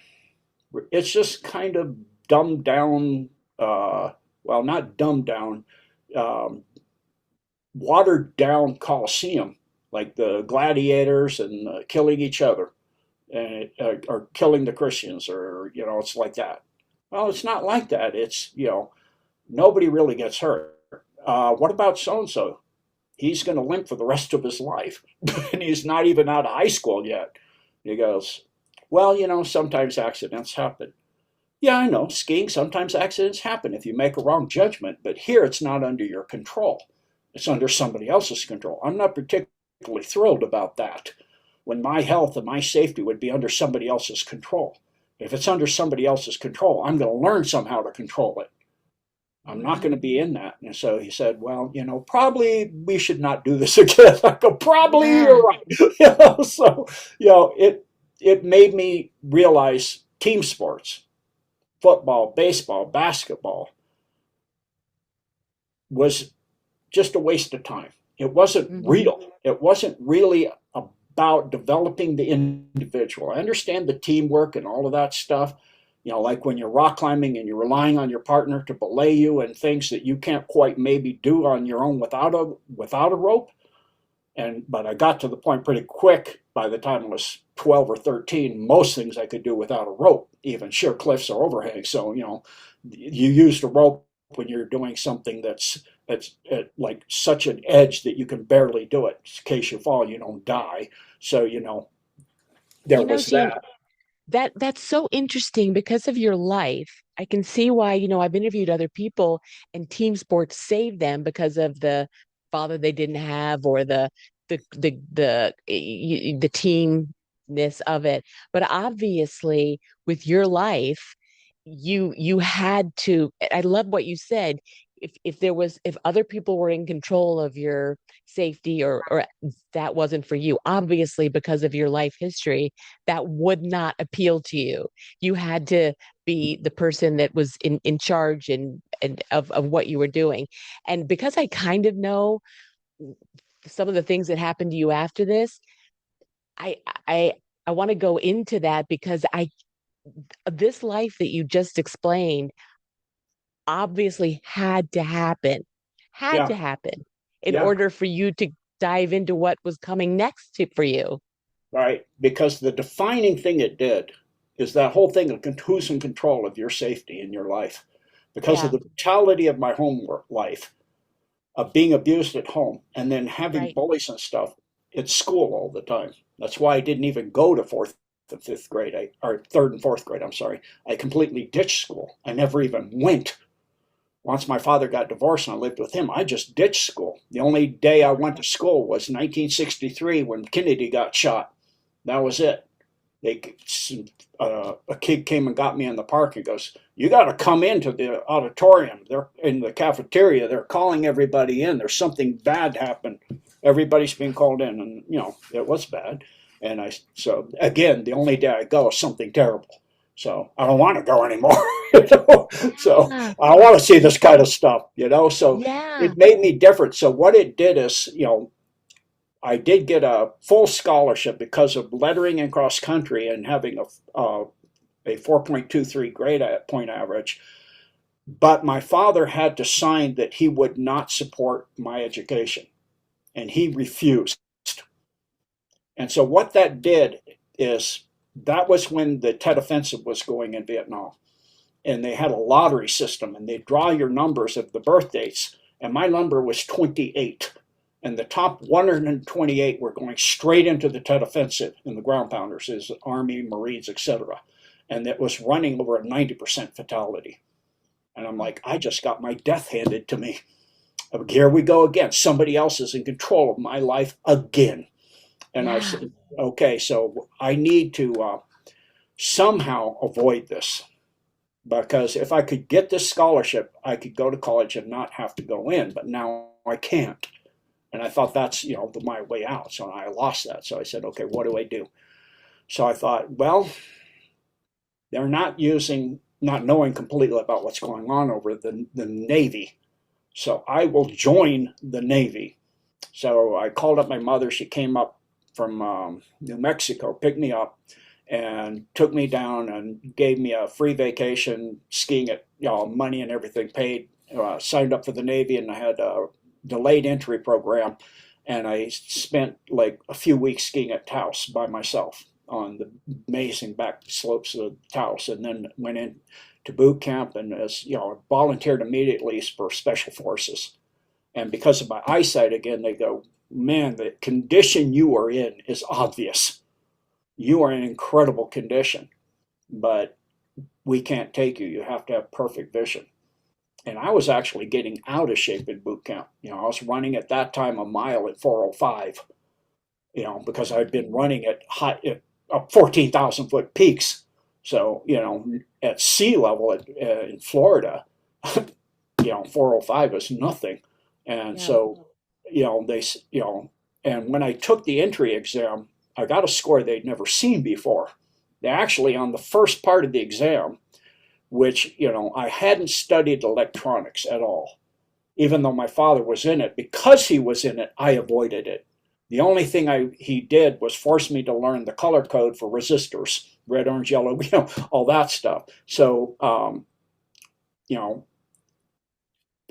it's just kind of dumbed down, well, not dumbed down, um, watered down Colosseum, like the gladiators and killing each other, and or killing the Christians, or it's like that. Well, it's not like that. It's nobody really gets hurt. What about so and so? He's going to limp for the rest of his life, and he's not even out of high school yet. He goes, well, sometimes accidents happen. Yeah, I know, skiing, sometimes accidents happen if you make a wrong judgment, but here it's not under your control. It's under somebody else's control. I'm not particularly thrilled about that when my health and my safety would be under somebody else's control. If it's under somebody else's control, I'm going to learn somehow to control it. I'm not going to be in that. And so he said, well, probably we should not do this again. I go, probably Yeah. you're right. So, it made me realize team sports, football, baseball, basketball, was just a waste of time. It wasn't Hmm. real. It wasn't really about developing the individual. I understand the teamwork and all of that stuff. Like when you're rock climbing and you're relying on your partner to belay you and things that you can't quite maybe do on your own without a rope. But I got to the point pretty quick by the time I was 12 or 13. Most things I could do without a rope, even sheer cliffs or overhangs. So you use the rope when you're doing something that's at like such an edge that you can barely do it. In case you fall, you don't die. So there was Gene, that. that's so interesting because of your life. I can see why, I've interviewed other people and team sports saved them because of the father they didn't have or the teamness of it. But obviously with your life, you had to, I love what you said. If other people were in control of your safety or that wasn't for you, obviously because of your life history, that would not appeal to you. You had to be the person that was in charge and of what you were doing. And because I kind of know some of the things that happened to you after this, I I I want to go into that because I this life that you just explained obviously had to happen. Had Yeah. to happen. in Yeah. order for you to dive into what was coming next for you. Right. Because the defining thing it did is that whole thing of who's in control of your safety in your life. Because of Yeah, the brutality of my home life, of being abused at home, and then having right. bullies and stuff at school all the time. That's why I didn't even go to fourth and fifth grade, or third and fourth grade. I'm sorry. I completely ditched school. I never even went. Once my father got divorced and I lived with him, I just ditched school. The only day I went to school was 1963 when Kennedy got shot. That was it. They, a kid came and got me in the park and goes, "You got to come into the auditorium. They're in the cafeteria. They're calling everybody in. There's something bad happened. Everybody's being called in." And, it was bad. And so again, the only day I go is something terrible. So I don't want to go anymore. So Yeah, I want to see this kind of stuff. So yeah. it made me different. So what it did is, I did get a full scholarship because of lettering and cross country and having a 4.23 grade point average. But my father had to sign that he would not support my education, and he refused. And so what that did is that was when the Tet Offensive was going in Vietnam. And they had a lottery system, and they draw your numbers of the birth dates. And my number was 28. And the top 128 were going straight into the Tet Offensive in the ground pounders, is Army, Marines, etc. And it was running over a 90% fatality. And I'm like, I just got my death handed to me. Here we go again. Somebody else is in control of my life again. And I Yeah. said, okay, so I need to somehow avoid this, because if I could get this scholarship, I could go to college and not have to go in. But now I can't. And I thought that's, my way out. So I lost that. So I said, okay, what do I do? So I thought, well, they're not knowing completely about what's going on over the Navy. So I will join the Navy. So I called up my mother. She came up from New Mexico, picked me up, and took me down and gave me a free vacation, skiing at, money and everything paid. Signed up for the Navy, and I had a delayed entry program, and I spent like a few weeks skiing at Taos by myself on the amazing back slopes of Taos, and then went in to boot camp, and volunteered immediately for special forces. And because of my eyesight, again, they go, "Man, the condition you are in is obvious. You are in incredible condition, but we can't take you. You have to have perfect vision." And I was actually getting out of shape in boot camp. I was running at that time a mile at 4:05, because I'd been running at high, at 14,000 foot peaks. So, at sea level in Florida, 4:05 is nothing. And Yeah. so, they, and when I took the entry exam, I got a score they'd never seen before. They actually, on the first part of the exam, which, I hadn't studied electronics at all, even though my father was in it. Because he was in it, I avoided it. The only thing he did was force me to learn the color code for resistors, red, orange, yellow, all that stuff. So, you know,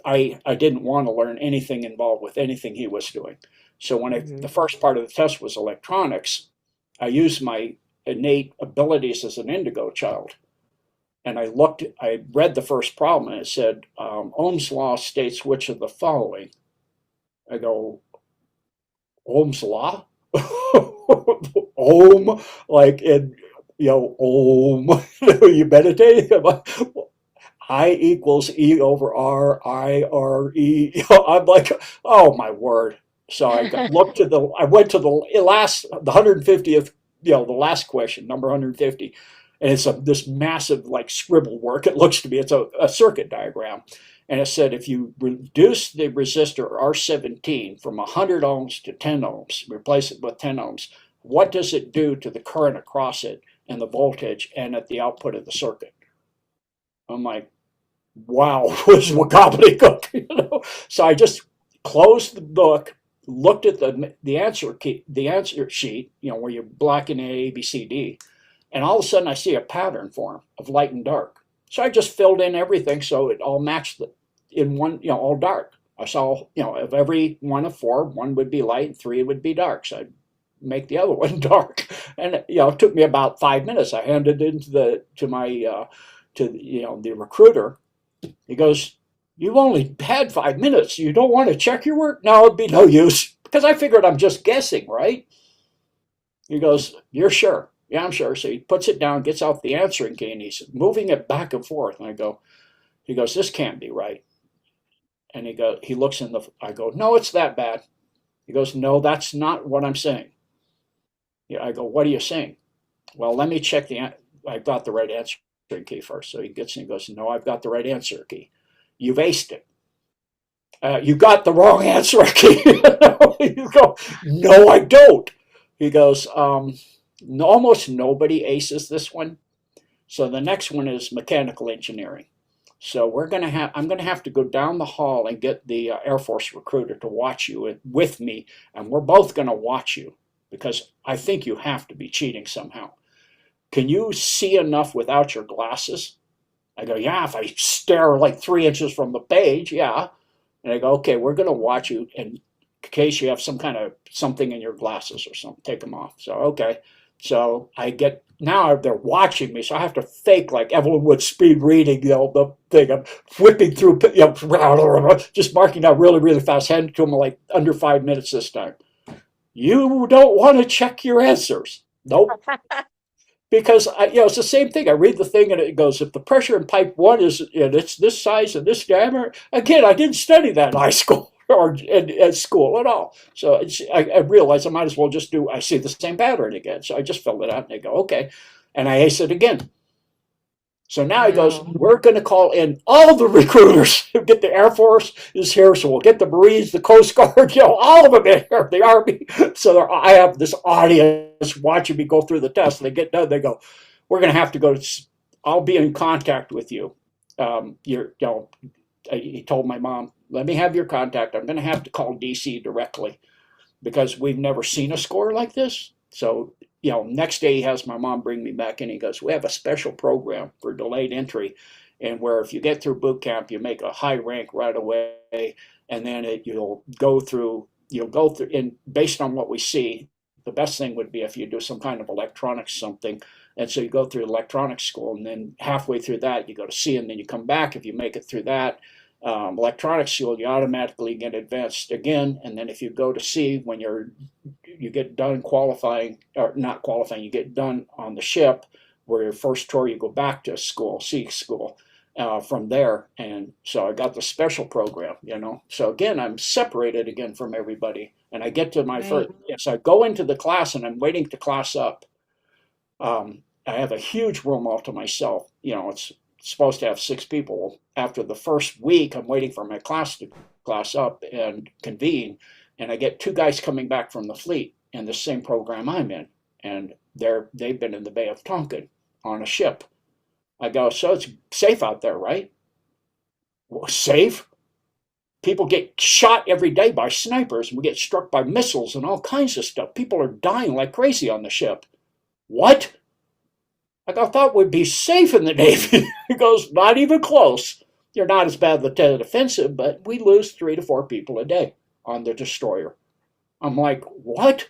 I didn't want to learn anything involved with anything he was doing. So Hmm. the first part of the test was electronics, I used my innate abilities as an indigo child. And I read the first problem, and it said, Ohm's law states which of the following. I go, Ohm's law? Ohm? Like in, Ohm. You meditate? I equals E over R, I R E. I'm like, oh my word. So I went to the 150th, the last question, number 150. And it's this massive like scribble work. It looks to be, it's a circuit diagram. And it said, if you reduce the resistor R17 from 100 ohms to 10 ohms, replace it with 10 ohms, what does it do to the current across it and the voltage and at the output of the circuit? I'm like, wow, was gobbledygook, So I just closed the book, looked at the answer key, the answer sheet, where you black and A, B, C, D, and all of a sudden I see a pattern form of light and dark. So I just filled in everything so it all matched in one, all dark. I saw, of every one of four, one would be light and three would be dark. So I'd make the other one dark. And, it took me about 5 minutes. I handed it to my, the recruiter. He goes, "You've only had 5 minutes. You don't want to check your work?" "No, it'd be no use." Because I figured I'm just guessing, right? He goes, "You're sure?" "Yeah, I'm sure." So he puts it down, gets out the answering key, and he's moving it back and forth. And he goes, "This can't be right." And he looks I go, "No, it's that bad." He goes, "No, that's not what I'm saying." Yeah, I go, "What are you saying?" "Well, let me check I got the right answering key first." So he gets in and goes, "No, I've got the right answer key. You've aced it." "You got the wrong answer key." You go, "No, I don't." He goes, "Almost nobody aces this one. So the next one is mechanical engineering. So I'm gonna have to go down the hall and get the Air Force recruiter to watch you with me, and we're both gonna watch you because I think you have to be cheating somehow. Can you see enough without your glasses?" I go, "Yeah, if I stare like 3 inches from the page, yeah." And I go, "Okay, we're gonna watch you in case you have some kind of something in your glasses or something. Take them off." So okay, so now they're watching me, so I have to fake like Evelyn Wood speed reading, the thing. I'm whipping through, just marking out really, really fast, handing to them like under 5 minutes this time. "You don't want to check your answers?" "Nope." Because it's the same thing. I read the thing and it goes, if the pressure in pipe one and it's this size and this diameter. Again, I didn't study that in high school or at school at all. So I realized I might as well just I see the same pattern again. So I just filled it out and I go, okay. And I ace it again. So now he goes, Wow. "We're going to call in all the recruiters. Get the Air Force is here, so we'll get the Marines, the Coast Guard, all of them in here, the Army." So I have this audience watching me go through the test. And they get done. They go, "We're going to have to go. I'll be in contact with you." He told my mom, "Let me have your contact. I'm going to have to call DC directly because we've never seen a score like this." So, next day he has my mom bring me back in. He goes, "We have a special program for delayed entry, and where if you get through boot camp, you make a high rank right away, and then you'll go through, and based on what we see, the best thing would be if you do some kind of electronics something." And so you go through electronics school, and then halfway through that, you go to C, and then you come back. If you make it through that, electronics school, you automatically get advanced again. And then if you go to C, when you get done qualifying, or not qualifying, you get done on the ship, where your first tour, you go back to school, C school, from there. And so I got the special program. So again, I'm separated again from everybody. And I get to my first, Right. so I go into the class and I'm waiting to class up. I have a huge room all to myself. It's supposed to have 6 people. After the first week, I'm waiting for my class to class up and convene, and I get two guys coming back from the fleet in the same program I'm in, and they've been in the Bay of Tonkin on a ship. I go, "So it's safe out there, right?" "Well, safe? People get shot every day by snipers, and we get struck by missiles and all kinds of stuff. People are dying like crazy on the ship." "What?" Like, "I thought we'd be safe in the Navy." He goes, "Not even close. You're not as bad as the defensive, but we lose 3 to 4 people a day on the destroyer." I'm like, "What?"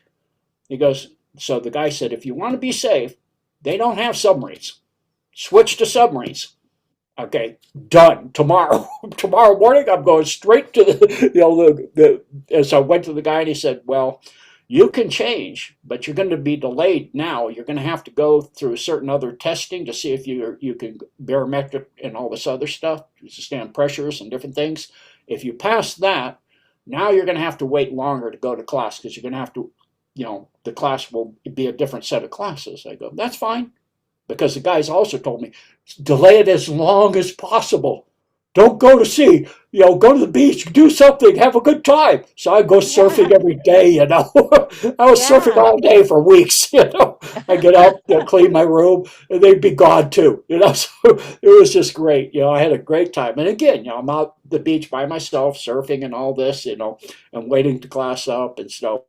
He goes, "So the guy said, if you want to be safe, they don't have submarines. Switch to submarines." Okay, done. Tomorrow, tomorrow morning, I'm going straight to as I went to the guy and he said, "Well, you can change, but you're going to be delayed now. You're going to have to go through certain other testing to see if you can barometric and all this other stuff to stand pressures and different things. If you pass that, now you're going to have to wait longer to go to class because you're going to have to, the class will be a different set of classes." I go, "That's fine." Because the guys also told me, delay it as long as possible. Don't go to sea. Go to the beach, do something, have a good time. So I go surfing Yeah. every day. I was surfing Yeah. all day for weeks. I get up, clean my room, and they'd be gone too. So it was just great. I had a great time. And again, I'm out the beach by myself, surfing and all this, and waiting to class up and stuff.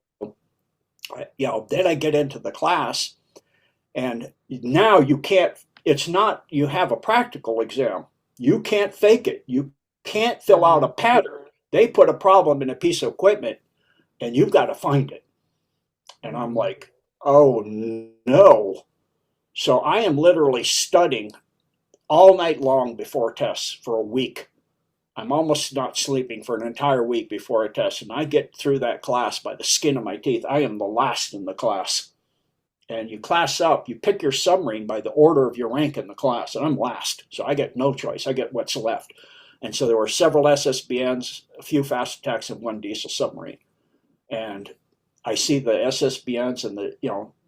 Then I get into the class and now you can't, it's not, you have a practical exam. You can't fake it. You can't fill out a Mm. pattern. They put a problem in a piece of equipment and you've got to find it. And I'm Mm. like, oh no. So I am literally studying all night long before tests for a week. I'm almost not sleeping for an entire week before a test. And I get through that class by the skin of my teeth. I am the last in the class. And you class up, you pick your submarine by the order of your rank in the class. And I'm last. So I get no choice. I get what's left. And so there were several SSBNs, a few fast attacks, and one diesel submarine. And I see the SSBNs and the,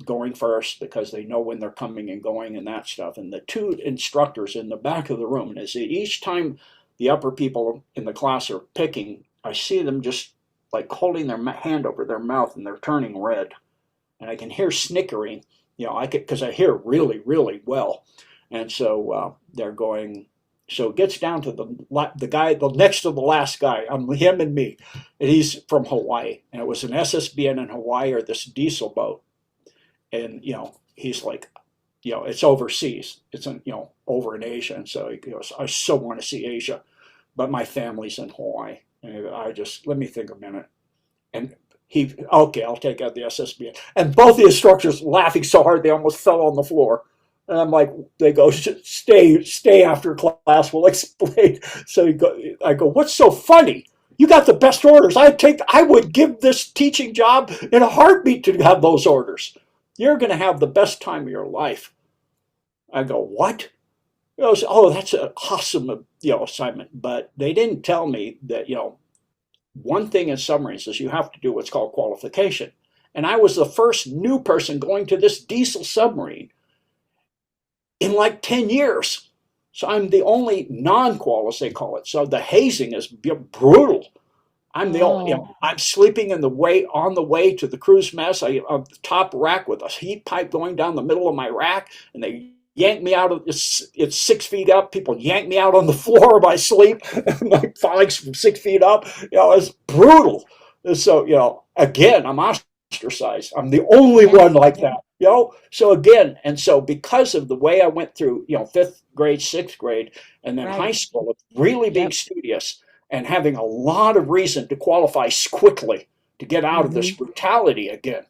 going first because they know when they're coming and going and that stuff. And the two instructors in the back of the room, and each time the upper people in the class are picking, I see them just like holding their hand over their mouth and they're turning red. And I can hear snickering, because I hear really, really well. And so they're going, so it gets down to the guy, the next to the last guy. I'm him and me, and he's from Hawaii, and it was an SSBN in Hawaii or this diesel boat, and he's like, it's overseas, it's over in Asia, and so he goes, I so want to see Asia, but my family's in Hawaii, and I just let me think a minute, and okay, I'll take out the SSBN, and both the instructors laughing so hard they almost fell on the floor. And I'm like, they go, stay after class. We'll explain. So I go, what's so funny? You got the best orders. I would give this teaching job in a heartbeat to have those orders. You're going to have the best time of your life. I go, what? He goes, oh, that's an awesome, assignment. But they didn't tell me that, one thing in submarines is you have to do what's called qualification. And I was the first new person going to this diesel submarine in like 10 years. So I'm the only non-qual, as they call it. So the hazing is brutal. I'm the only, Oh, I'm sleeping on the way to the cruise mess. On the top rack with a heat pipe going down the middle of my rack, and they yank me out of it's 6 feet up. People yank me out on the floor of my sleep. My legs from 6 feet up. It's brutal. And so again, I'm ostracized. I'm the only yeah, one like that. So again, and so because of the way I went through, fifth grade, sixth grade, and then high right. school, of really being Yep. studious and having a lot of reason to qualify quickly to get out of this Hmm. brutality again.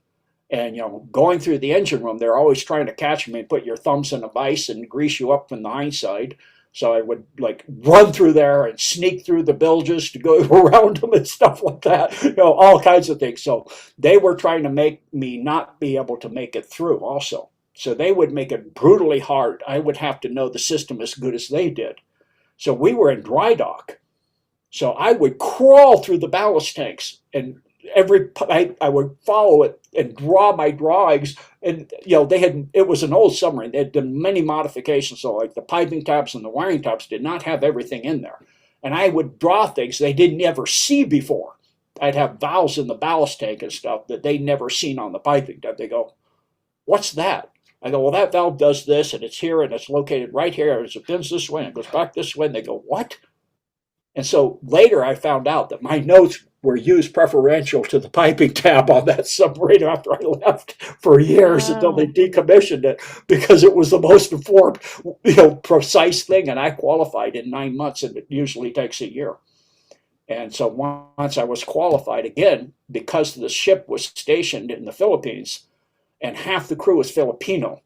And going through the engine room, they're always trying to catch me and put your thumbs in a vise and grease you up from the hindside. So I would like run through there and sneak through the bilges to go around them and stuff like that. All kinds of things. So they were trying to make me not be able to make it through also. So they would make it brutally hard. I would have to know the system as good as they did. So we were in dry dock, so I would crawl through the ballast tanks, and I would follow it and draw my drawings. And it was an old submarine. They had done many modifications, so like the piping tabs and the wiring tabs did not have everything in there. And I would draw things they didn't ever see before. I'd have valves in the ballast tank and stuff that they'd never seen on the piping tab. They go, "What's that?" I go, "Well, that valve does this, and it's here, and it's located right here. It bends this way, and it goes back this way." And they go, "What?" And so later I found out that my notes were used preferential to the piping tab on that submarine after I left for years until they Wow. decommissioned it because it was the most informed, precise thing. And I qualified in 9 months, and it usually takes a year. And so once I was qualified again, because the ship was stationed in the Philippines and half the crew was Filipino,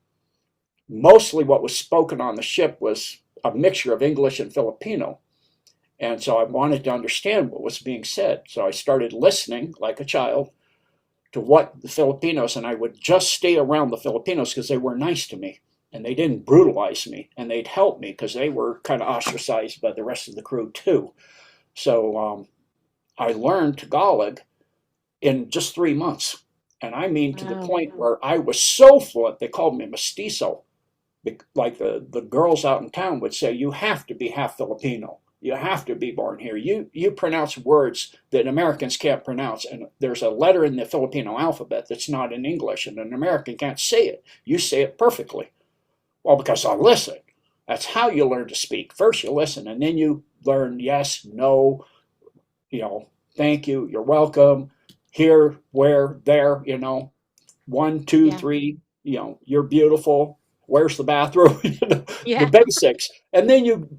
mostly what was spoken on the ship was a mixture of English and Filipino. And so I wanted to understand what was being said. So I started listening like a child to what the Filipinos, and I would just stay around the Filipinos because they were nice to me and they didn't brutalize me, and they'd help me because they were kind of ostracized by the rest of the crew too. So I learned Tagalog in just 3 months. And I mean, to the Wow. point where I was so fluent, they called me mestizo. Like the girls out in town would say, you have to be half Filipino. You have to be born here. You pronounce words that Americans can't pronounce. And there's a letter in the Filipino alphabet that's not in English, and an American can't say it. You say it perfectly. Well, because I listen. That's how you learn to speak. First you listen, and then you learn yes, no, you know, thank you, you're welcome, here, where, there, one, two, Yeah. three, you're beautiful. where's the bathroom, the Yeah. basics. And then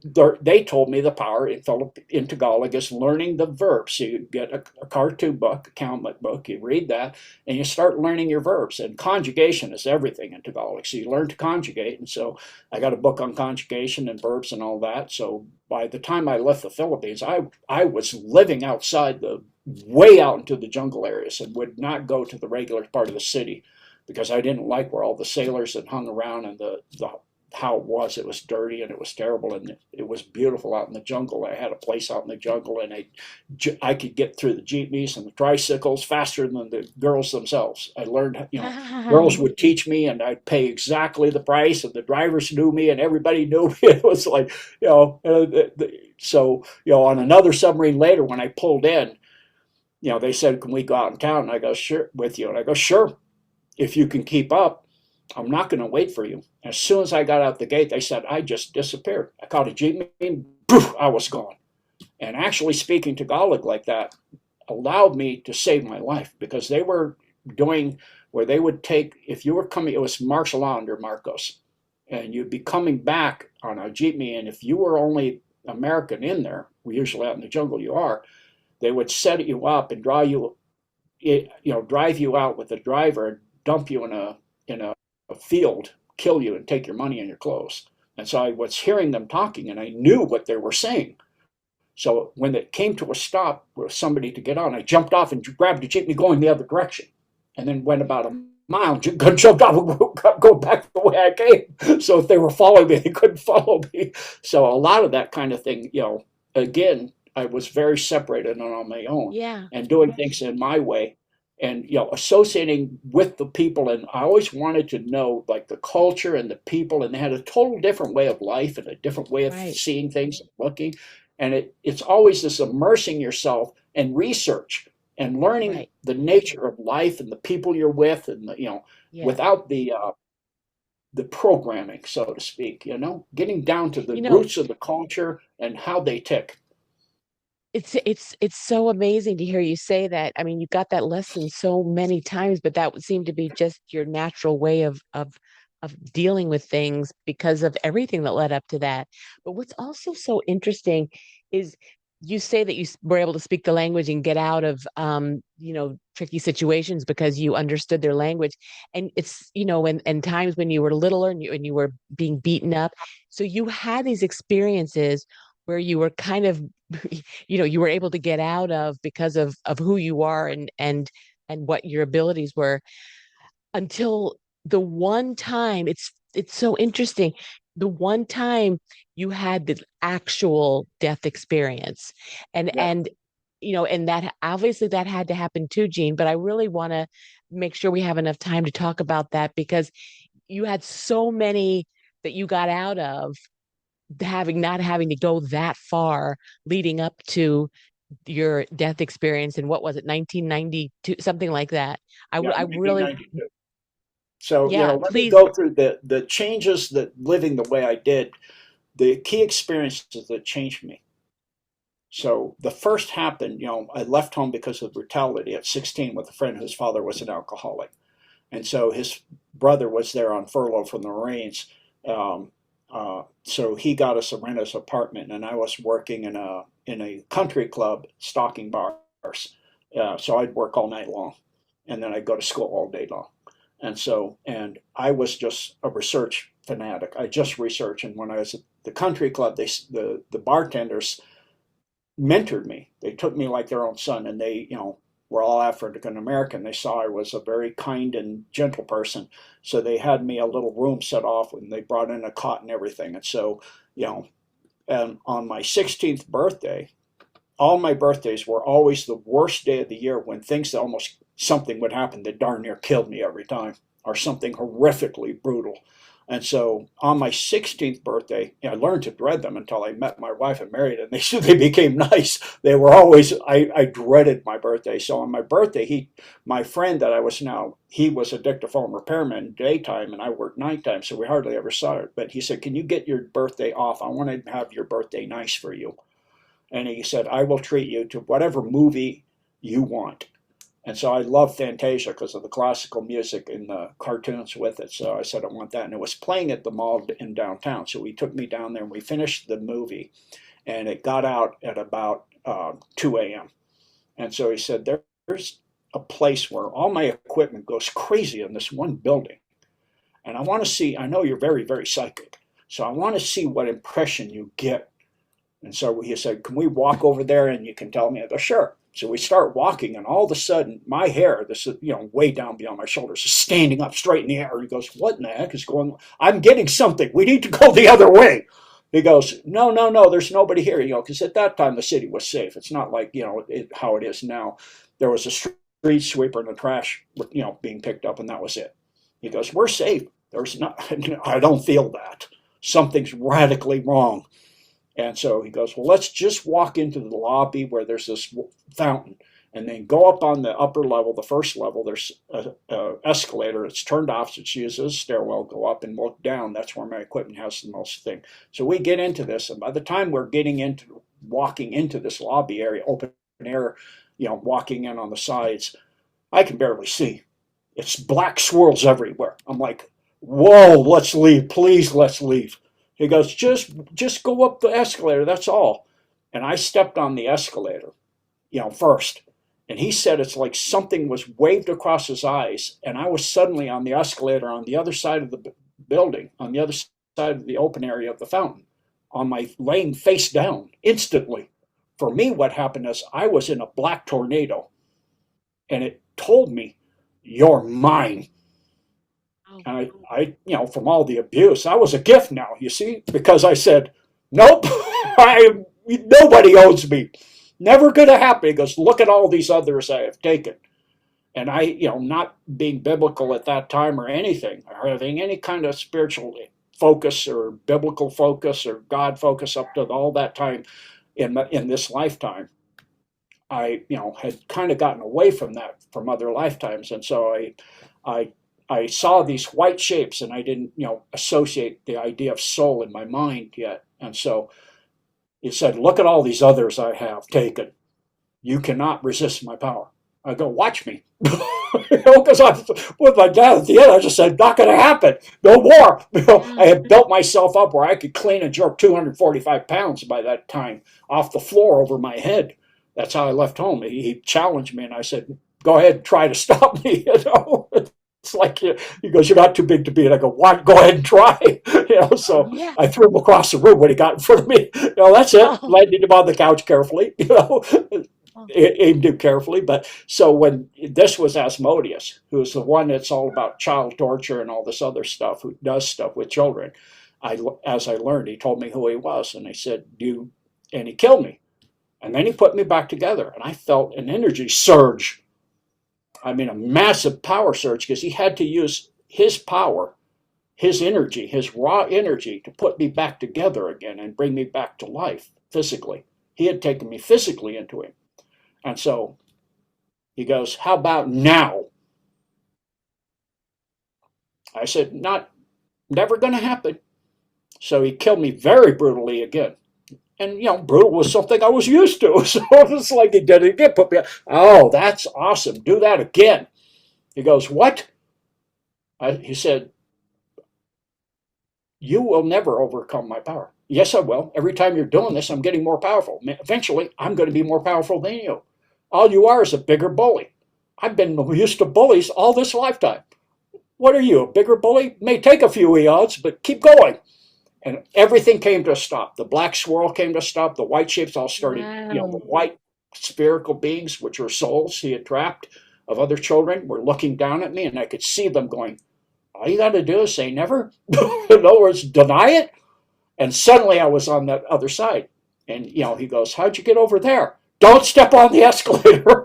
they told me the power in Tagalog is learning the verbs. So you get a cartoon book, a Calmet book, you read that, and you start learning your verbs. And conjugation is everything in Tagalog. So you learn to conjugate. And so I got a book on conjugation and verbs and all that. So by the time I left the Philippines, I was living outside the way out into the jungle areas and would not go to the regular part of the city because I didn't like where all the sailors had hung around and the how it was. It was dirty and it was terrible, and it was beautiful out in the jungle. I had a place out in the jungle, and I could get through the jeepneys and the tricycles faster than the girls themselves. I learned, girls would teach me, and I'd pay exactly the price, and the drivers knew me, and everybody knew me. It was like, so on another submarine later when I pulled in, they said, "Can we go out in town?" And I go, "Sure," with you, and I go, "Sure, if you can keep up. I'm not going to wait for you." As soon as I got out the gate, they said, I just disappeared. I caught a jeep and poof, I was gone. And actually speaking Tagalog like that allowed me to save my life because they were doing where they would take, if you were coming, it was martial law under Marcos, and you'd be coming back on a jeepney, and if you were only American in there, we usually out in the jungle you are, they would set you up and drive you out with a driver and dump you in a field, kill you, and take your money and your clothes. And so I was hearing them talking, and I knew what they were saying. So when it came to a stop with somebody to get on, I jumped off and grabbed a jeepney going the other direction, and then went about a mile, jumped off and go back the way I came. So if they were following me, they couldn't follow me. So a lot of that kind of thing, again, I was very separated and on my own Yeah. and doing things in my way and associating with the people. And I always wanted to know like the culture and the people, and they had a total different way of life and a different way of Right. seeing things and looking. And it's always this immersing yourself in research and learning Right. the nature of life and the people you're with, and Yeah. without the programming, so to speak, getting down to the You know, roots of the culture and how they tick. it's so amazing to hear you say that. I mean, you got that lesson so many times, but that would seem to be just your natural way of dealing with things because of everything that led up to that. But what's also so interesting is you say that were able to speak the language and get out of tricky situations because you understood their language. And it's, and times when you were littler and you were being beaten up. So you had these experiences where you were kind of you were able to get out of because of who you are and what your abilities were until the one time it's so interesting, the one time you had the actual death experience and Yeah, and and that obviously that had to happen too, Gene, but I really want to make sure we have enough time to talk about that because you had so many that you got out of having not having to go that far leading up to your death experience in what was it 1992, something like that. yeah, I really 1992. So, yeah, let me please. go through the changes that living the way I did, the key experiences that changed me. So the first happened, I left home because of brutality at 16 with a friend whose father was an alcoholic. And so his brother was there on furlough from the Marines. Um, so he got us a rent us apartment, and I was working in a country club stocking bars. So I'd work all night long, and then I'd go to school all day long. And I was just a research fanatic. I just researched, and when I was at the country club, the bartenders mentored me. They took me like their own son, and they, were all African American. They saw I was a very kind and gentle person, so they had me a little room set off, and they brought in a cot and everything. And so, you know, and on my 16th birthday, all my birthdays were always the worst day of the year when things almost something would happen that darn near killed me every time, or something horrifically brutal. And so on my 16th birthday, I learned to dread them until I met my wife and married, and they became nice. They were always I dreaded my birthday. So on my birthday, my friend that I was now, he was a dictaphone repairman daytime, and I worked nighttime, so we hardly ever saw it. But he said, "Can you get your birthday off? I want to have your birthday nice for you." And he said, "I will treat you to whatever movie you want." And so I love Fantasia because of the classical music and the cartoons with it. So I said, I want that. And it was playing at the mall in downtown. So he took me down there and we finished the movie. And it got out at about 2 a.m. And so he said, there's a place where all my equipment goes crazy in this one building. And I want to see, I know you're very, very psychic. So I want to see what impression you get. And so he said, can we walk over there and you can tell me? I go, sure. So we start walking, and all of a sudden, my hair, this is, way down beyond my shoulders, is standing up straight in the air. He goes, what in the heck is going on? I'm getting something. We need to go the other way. He goes, no, no, no, there's nobody here, because at that time the city was safe. It's not like, how it is now. There was a street sweeper and the trash, being picked up, and that was it. He goes, we're safe. There's not, I don't feel that. Something's radically wrong. And so he goes, well, let's just walk into the lobby where there's this fountain and then go up on the upper level, the first level. There's a escalator. It's turned off, so it's used as a stairwell. Go up and look down. That's where my equipment has the most thing. So we get into this, and by the time we're walking into this lobby area, open air, walking in on the sides, I can barely see. It's black swirls everywhere. I'm like, whoa, let's leave. Please, let's leave. He goes, just go up the escalator, that's all. And I stepped on the escalator, first. And he said it's like something was waved across his eyes, and I was suddenly on the escalator on the other side of the building, on the other side of the open area of the fountain, on my laying face down instantly. For me, what happened is I was in a black tornado, and it told me, you're mine. And from all the abuse, I was a gift now, you see, because I said, nope, nobody owes me. Never going to happen. He goes, look at all these others I have taken. And I, not being biblical at that time or anything, or having any kind of spiritual focus or biblical focus or God focus up to all that time in this lifetime, I, had kind of gotten away from that from other lifetimes. And so I saw these white shapes, and I didn't, associate the idea of soul in my mind yet. And so he said, look at all these others I have taken. You cannot resist my power. I go, watch me. Because I with my dad at the end, I just said, not going to happen. No more. I had built myself up where I could clean and jerk 245 pounds by that time off the floor over my head. That's how I left home. He challenged me, and I said, go ahead, try to stop me. It's like, he goes, you're not too big to beat. I go, what? Go ahead and try. So Yeah. I threw him across the room when he got in front of me. That's it. Oh, Landed him on the couch carefully, aimed him carefully. But so when this was Asmodeus, who's the one that's all about child torture and all this other stuff, who does stuff with children, as I learned, he told me who he was. And he said, and he killed me. And then he put me back together. And I felt an energy surge. I mean, a massive power surge, because he had to use his power, his energy, his raw energy to put me back together again and bring me back to life physically. He had taken me physically into him. And so he goes, how about now? I said, never going to happen. So he killed me very brutally again. And, brutal was something I was used to. So it's like he did it again. Put me, oh, that's awesome. Do that again. He goes, what? He said, you will never overcome my power. Yes, I will. Every time you're doing this, I'm getting more powerful. Eventually, I'm going to be more powerful than you. All you are is a bigger bully. I've been used to bullies all this lifetime. What are you, a bigger bully? May take a few eons, but keep going. And everything came to a stop. The black swirl came to a stop. The white shapes all started, wow. the white spherical beings, which were souls he had trapped of other children, were looking down at me, and I could see them going, all you got to do is say never. In other words, deny it. And suddenly I was on that other side. And, he goes, how'd you get over there? Don't step on the escalator.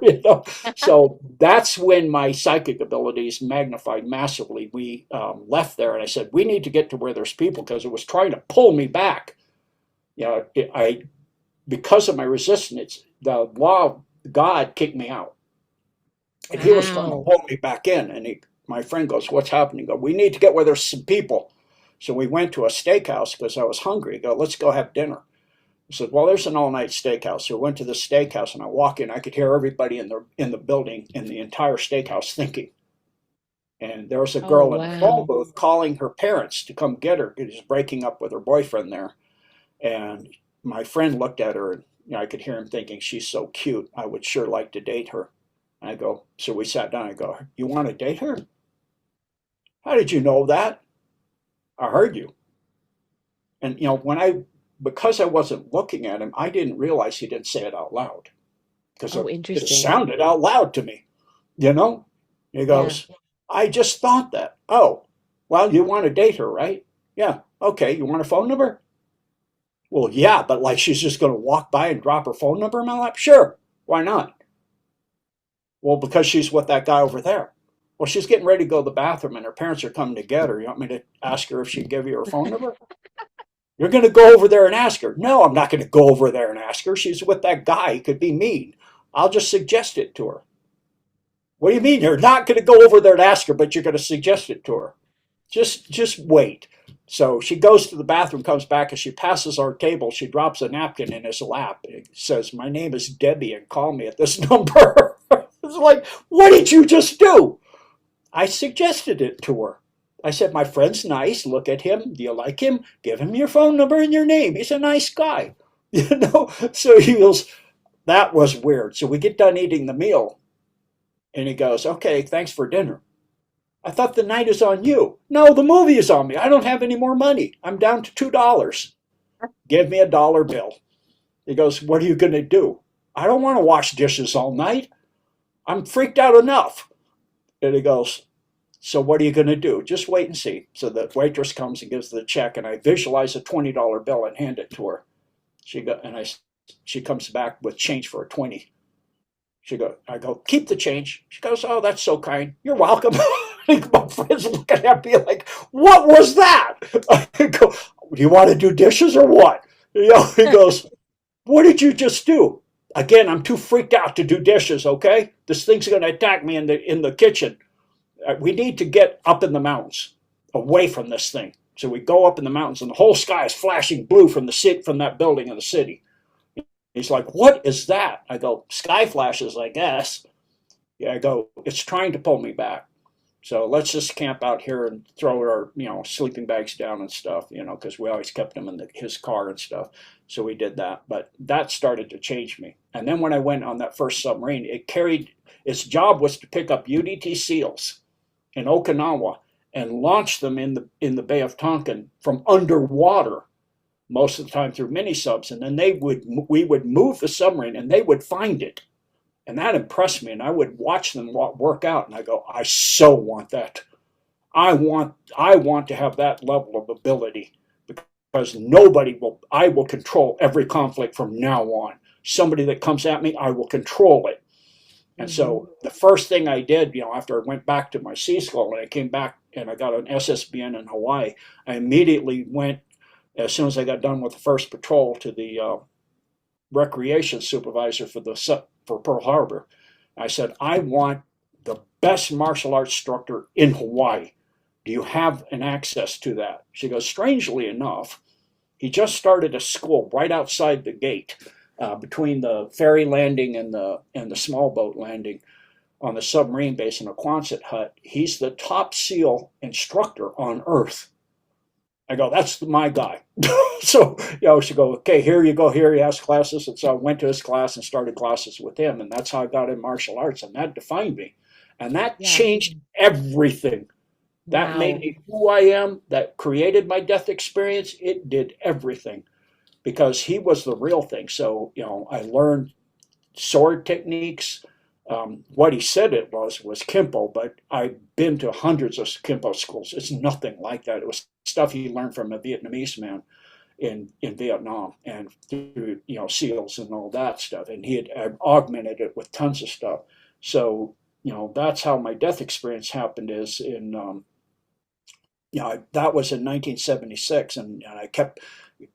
So that's when my psychic abilities magnified massively. We left there, and I said, we need to get to where there's people, because it was trying to pull me back. Because of my resistance, the law of God kicked me out. And he was trying to Wow. pull me back in. And my friend goes, what's happening? I go, we need to get where there's some people. So we went to a steakhouse because I was hungry. I go, let's go have dinner. I said, well, there's an all-night steakhouse. So we went to the steakhouse, and I walk in. I could hear everybody in the building, in the entire steakhouse, thinking. And there was a Oh, girl in the phone wow. booth calling her parents to come get her. She was breaking up with her boyfriend there. And my friend looked at her, and I could hear him thinking, she's so cute. I would sure like to date her. And I go, so we sat down. I go, you want to date her? How did you know that? I heard you. And because I wasn't looking at him, I didn't realize he didn't say it out loud because Oh, it interesting. sounded out loud to me. You know, he Yeah. goes, I just thought that. Oh, well, you want to date her, right? Yeah. Okay. You want her phone number? Well, yeah, but like she's just going to walk by and drop her phone number in my lap? Sure. Why not? Well, because she's with that guy over there. Well, she's getting ready to go to the bathroom and her parents are coming to get her. You want me to ask her if she'd give you her phone number? You're going to go over there and ask her. No, I'm not going to go over there and ask her. She's with that guy. He could be mean. I'll just suggest it to her. What do you mean you're not going to go over there and ask her, but you're going to suggest it to her? Just wait. So she goes to the bathroom, comes back, as she passes our table, she drops a napkin in his lap. It says, my name is Debbie and call me at this number. It's like, what did you just do? I suggested it to her. I said, my friend's nice. Look at him. Do you like him? Give him your phone number and your name. He's a nice guy. So he goes, that was weird. So we get done eating the meal and he goes, okay, thanks for dinner. I thought the night is on you. No, the movie is on me. I don't have any more money. I'm down to $2. Give me a dollar bill. He goes, what are you going to do? I don't want to wash dishes all night. I'm freaked out enough. And he goes, so what are you going to do? Just wait and see. So the waitress comes and gives the check, and I visualize a $20 bill and hand it to her. She comes back with change for a 20. I go, keep the change. She goes, oh, that's so kind. You're welcome. My friends looking at me like, what was that? I go, do you want to do dishes or what? He goes, what did you just do? Again, I'm too freaked out to do dishes, okay? This thing's going to attack me in the kitchen. We need to get up in the mountains, away from this thing. So we go up in the mountains, and the whole sky is flashing blue from that building in the city. He's like, what is that? I go, sky flashes, I guess. Yeah, I go, it's trying to pull me back. So let's just camp out here and throw our, sleeping bags down and stuff, because we always kept them in his car and stuff. So we did that. But that started to change me. And then when I went on that first submarine, its job was to pick up UDT SEALs in Okinawa and launch them in the Bay of Tonkin from underwater, most of the time through mini subs, and then we would move the submarine and they would find it. And that impressed me, and I would watch them work out, and I go, I so want that. I want to have that level of ability, because I will control every conflict from now on. Somebody that comes at me, I will control it. And Hmm. so the first thing I did, after I went back to my sea school and I came back and I got an SSBN in Hawaii, I immediately went, as soon as I got done with the first patrol, to the recreation supervisor for Pearl Harbor. I said, I want the best martial arts instructor in Hawaii. Do you have an access to that? She goes, strangely enough, he just started a school right outside the gate, between the ferry landing and the small boat landing on the submarine base in a Quonset hut. He's the top SEAL instructor on Earth. I go, that's my guy. So, she go, okay, here you go, here he has classes. And so I went to his class and started classes with him. And that's how I got in martial arts. And that defined me. And that Yeah. changed everything. That made Wow. me who I am. That created my death experience. It did everything, because he was the real thing. So, I learned sword techniques. What he said it was Kimpo, but I've been to hundreds of Kimpo schools. It's nothing like that. It was stuff he learned from a Vietnamese man in Vietnam, and through SEALs and all that stuff. And he had augmented it with tons of stuff. So that's how my death experience happened. Is in that was in 1976, and I kept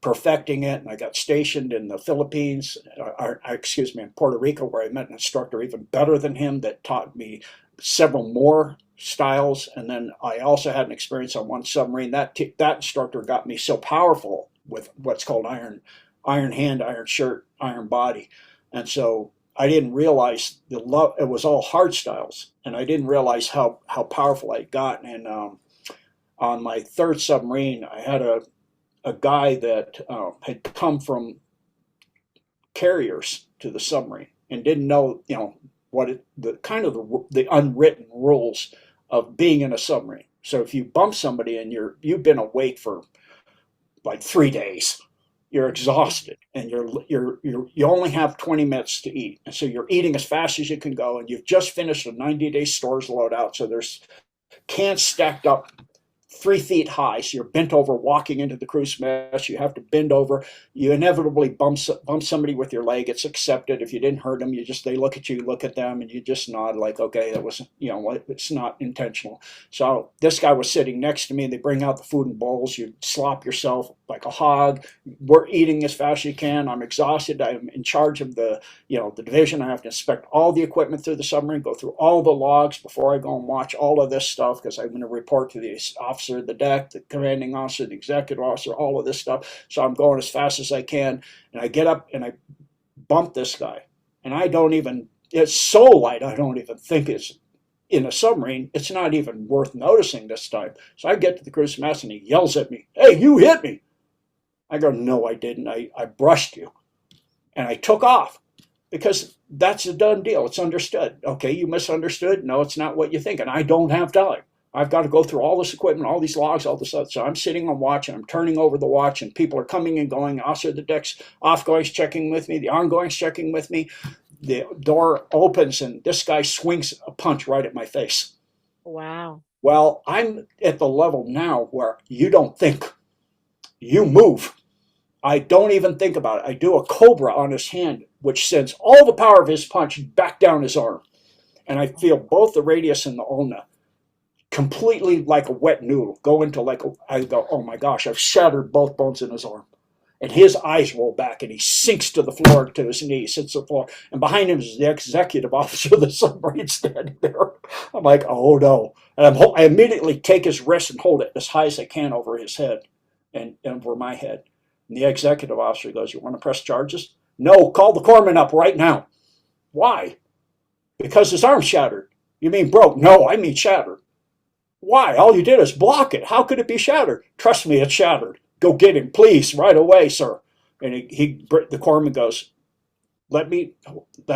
perfecting it, and I got stationed in the Philippines, excuse me, in Puerto Rico, where I met an instructor even better than him that taught me several more styles. And then I also had an experience on one submarine. That instructor got me so powerful with what's called iron hand, iron shirt, iron body. And so I didn't realize the love, it was all hard styles. And I didn't realize how powerful I'd gotten. And on my third submarine, I had a guy that had come from carriers to the submarine and didn't know, what the kind of the unwritten rules of being in a submarine. So if you bump somebody and you've been awake for like 3 days, you're exhausted and you only have 20 minutes to eat, and so you're eating as fast as you can go, and you've just finished a 90-day stores load out, so there's cans stacked up 3 feet high. So you're bent over walking into the cruise mess. You have to bend over. You inevitably bump somebody with your leg. It's accepted. If you didn't hurt them, they look at you, look at them, and you just nod like, okay, that was, it's not intentional. So this guy was sitting next to me. They bring out the food in bowls. You slop yourself like a hog. We're eating as fast as you can. I'm exhausted. I'm in charge of the division. I have to inspect all the equipment through the submarine, go through all the logs before I go and watch all of this stuff, because I'm going to report to the officer of the deck, the commanding officer, the executive officer, all of this stuff. So I'm going as fast as I can, and I get up and I bump this guy, and it's so light I don't even think it's in a submarine. It's not even worth noticing this time. So I get to the cruise master and he yells at me, "Hey, you hit me." I go, "No, I didn't. I brushed you." And I took off, because that's a done deal. It's understood. Okay, you misunderstood. No, it's not what you think. And I don't have time. I've got to go through all this equipment, all these logs, all this stuff. So I'm sitting on watch, and I'm turning over the watch, and people are coming and going. Officer of the deck's off-going's checking with me. The on-going's checking with me. The door opens, and this guy swings a punch right at my face. Wow. Well, I'm at the level now where you don't think, you move. I don't even think about it. I do a cobra on his hand, which sends all the power of his punch back down his arm. And I feel both the radius and the ulna completely like a wet noodle go into I go, oh my gosh, I've shattered both bones in his arm. And his eyes roll back, and he sinks to the floor, to his knees, hits the floor. And behind him is the executive officer of the submarine standing there. I'm like, oh no. And I immediately take his wrist and hold it as high as I can over his head and over my head. And the executive officer goes, "You want to press charges?" "No, call the corpsman up right now." "Why?" "Because his arm's shattered." "You mean broke?" "No, I mean shattered." "Why? All you did is block it. How could it be shattered?" "Trust me, it's shattered. Go get him, please, right away, sir." And the corpsman goes, let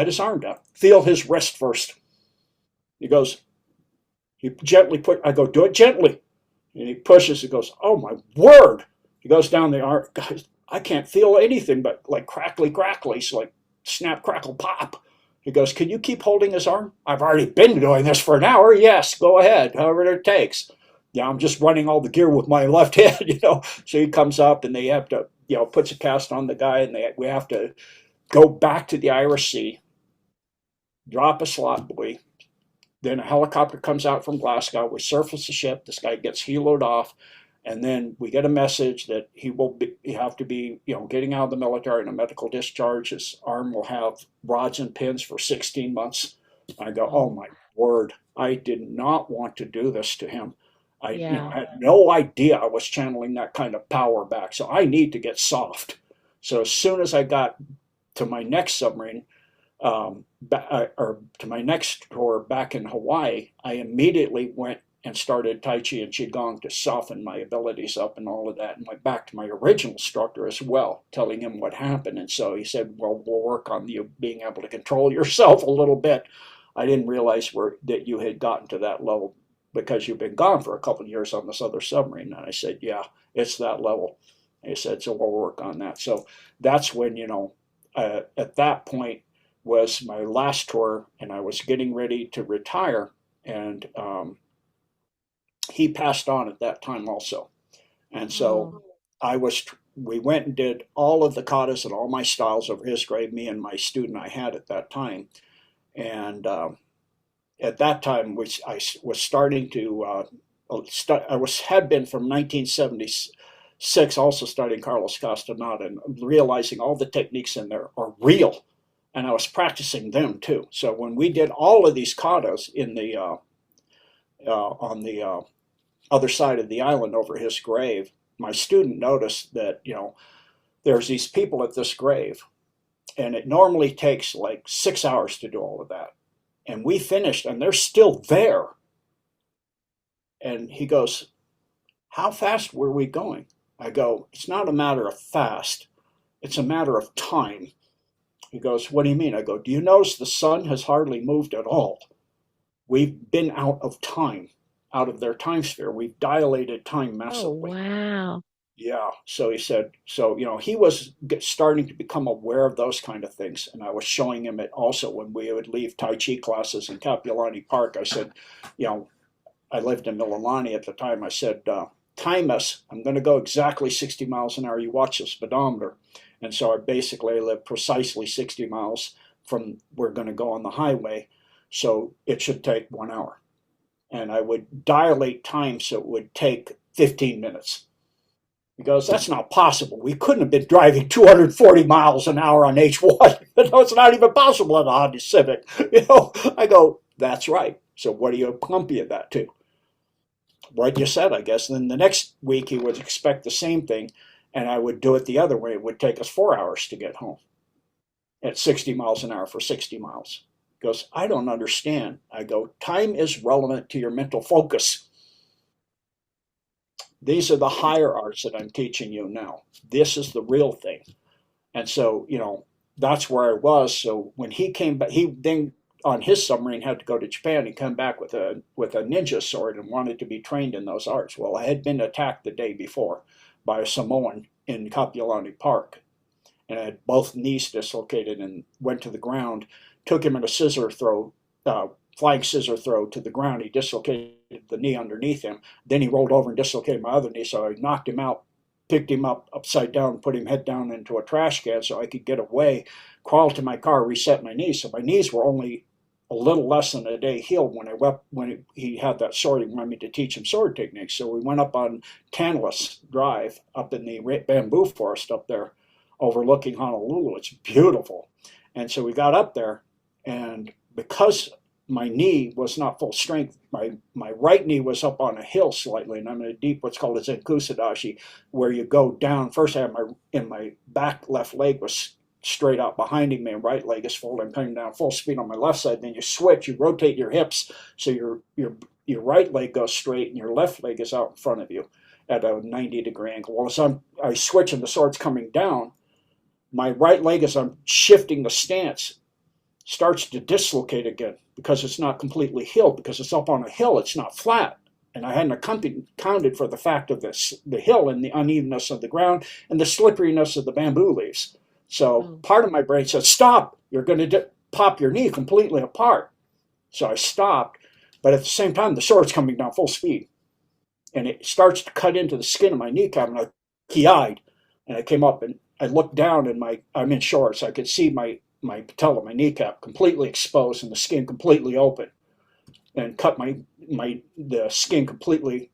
his arm down. Feel his wrist first. He goes, I go, "Do it gently." And he pushes. He goes, "Oh my word." He goes down the arm. Guys, I can't feel anything but like crackly, so like snap, crackle, pop. He goes, "Can you keep holding his arm?" "I've already been doing this for an hour." "Yes, go ahead, however it takes." "Yeah, I'm just running all the gear with my left hand." So he comes up, and they have to, puts a cast on the guy, and we have to go back to the Irish Sea, drop a slot buoy. Then a helicopter comes out from Glasgow. We surface the ship. This guy gets heloed off. And then we get a message that he have to be, getting out of the military in a medical discharge. His arm will have rods and pins for 16 months. I go, oh my word. I did not want to do this to him. I Yeah. had no idea I was channeling that kind of power back. So I need to get soft. So as soon as I got to my next submarine, or to my next tour back in Hawaii, I immediately went and started Tai Chi and Qigong to soften my abilities up and all of that, and went back to my original instructor as well, telling him what happened. And so he said, "Well, we'll work on you being able to control yourself a little bit." I didn't realize that you had gotten to that level because you've been gone for a couple of years on this other submarine. And I said, "Yeah, it's that level." And he said, "So we'll work on that." So that's when, at that point was my last tour, and I was getting ready to retire. And he passed on at that time also. And so Oh, we went and did all of the katas and all my styles over his grave, me and my student I had at that time. And at that time, I was starting to, had been from 1976, also studying Carlos Castaneda and realizing all the techniques in there are real. And I was practicing them too. So when we did all of these katas on the other side of the island over his grave, my student noticed that, there's these people at this grave, and it normally takes like 6 hours to do all of that. And we finished, and they're still there. And he goes, how fast were we going? I go, it's not a matter of fast, it's a matter of time. He goes, what do you mean? I go, do you notice the sun has hardly moved at all? We've been out of time, out of their time sphere. We've dilated time Oh, massively. wow. Yeah. So he said, so, he was starting to become aware of those kind of things. And I was showing him it also when we would leave Tai Chi classes in Kapiolani Park. I said, you know, I lived in Mililani at the time. I said, time us. I'm going to go exactly 60 miles an hour. You watch the speedometer. And so I basically lived precisely 60 miles from we're going to go on the highway. So it should take 1 hour. And I would dilate time so it would take 15 minutes. He goes, that's not possible. We couldn't have been driving 240 miles an hour on H1. It's not even possible on a Honda Civic. I go, that's right. So what do you compare that to? Right, you said, I guess. Then the next week he would expect the same thing, and I would do it the other way. It would take us 4 hours to get home at 60 miles an hour for 60 miles. He goes, I don't understand. I go, time is relevant to your mental focus. These are the higher arts that I'm teaching you now. This is the real thing. And so, that's where I was. So when he came back, he then on his submarine had to go to Japan. He came back with a ninja sword and wanted to be trained in those arts. Well, I had been attacked the day before by a Samoan in Kapiolani Park, and I had both knees dislocated and went to the ground. Took him in a scissor throw, flying scissor throw to the ground. He dislocated the knee underneath him. Then he rolled over and dislocated my other knee. So I knocked him out, picked him up upside down, put him head down into a trash can so I could get away, crawled to my car, reset my knees. So my knees were only a little less than a day healed when he had that sword. He wanted me to teach him sword techniques. So we went up on Tantalus Drive up in the bamboo forest up there overlooking Honolulu. It's beautiful. And so we got up there, and because my knee was not full strength, my right knee was up on a hill slightly, and I'm in a deep what's called a zenkusadashi, where you go down. First I had my back left leg was straight out behind me, and right leg is full. I'm coming down full speed on my left side. Then you switch, you rotate your hips so your right leg goes straight and your left leg is out in front of you at a 90-degree angle. Well, as I switch and the sword's coming down, my right leg, as I'm shifting the stance, starts to dislocate again because it's not completely healed, because it's up on a hill, it's not flat. And I hadn't accounted for the fact of the hill and the unevenness of the ground and the slipperiness of the bamboo leaves. So Oh, part of my brain said, stop, you're going to pop your knee completely apart. So I stopped, but at the same time, the sword's coming down full speed. And it starts to cut into the skin of my kneecap, and I ki-eyed. And I came up and I looked down, and I'm in shorts. I could see my patella, my kneecap, completely exposed and the skin completely open, and cut the skin completely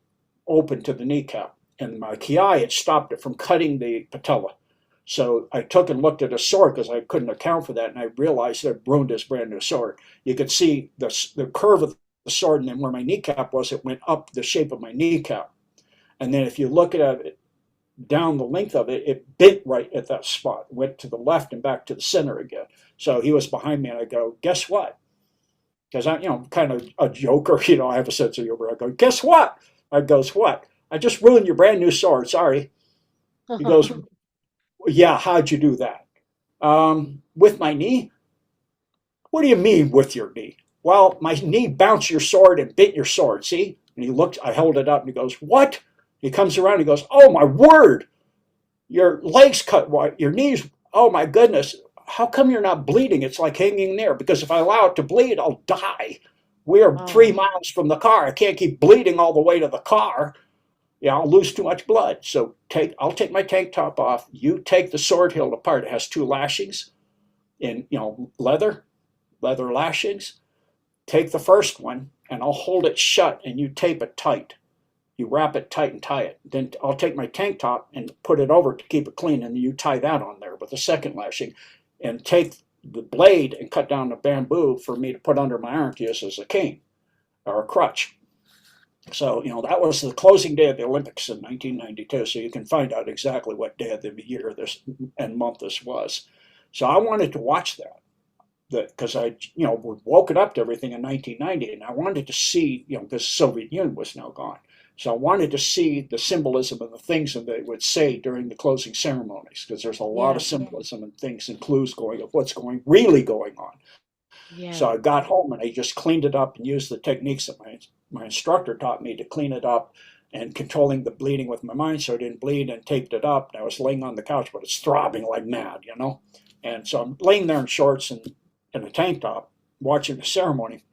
open to the kneecap. And my ki had stopped it from cutting the patella. So I took and looked at his sword because I couldn't account for that, and I realized that it ruined his brand new sword. You could see the curve of the sword, and then where my kneecap was, it went up the shape of my kneecap. And then if you look at it down the length of it, it bent right at that spot, went to the left and back to the center again. So he was behind me, and I go, guess what? Because I'm kind of a joker, I have a sense of humor. I go, guess what? I goes, what? I just ruined your brand new sword. Sorry. He goes, yeah, how'd you do that? With my knee? What do you mean with your knee? Well, my knee bounced your sword and bit your sword, see? And he looked, I held it up, and he goes, what? He comes around, he goes, oh my word, your legs cut wide, your knees, oh my goodness, how come you're not bleeding? It's like hanging there, because if I allow it to bleed, I'll die. We are three oh, miles from the car. I can't keep bleeding all the way to the car. Yeah, I'll lose too much blood. So I'll take my tank top off. You take the sword hilt apart. It has two lashings in leather lashings. Take the first one, and I'll hold it shut, and you tape it tight. You wrap it tight and tie it. Then I'll take my tank top and put it over to keep it clean, and you tie that on there with the second lashing, and take the blade and cut down the bamboo for me to put under my arm to use as a cane or a crutch. So, that was the closing day of the Olympics in 1992. So you can find out exactly what day of the year this and month this was. So I wanted to watch that because I, woken up to everything in 1990, and I wanted to see, because the Soviet Union was now gone. So I wanted to see the symbolism of the things that they would say during the closing ceremonies, because there's a lot of Yeah. symbolism and things and clues going of what's really going on. Yeah. So I got home and I just cleaned it up and used the techniques that my instructor taught me to clean it up and controlling the bleeding with my mind so I didn't bleed, and taped it up. And I was laying on the couch, but it's throbbing like mad. And so I'm laying there in shorts and in a tank top watching the ceremony,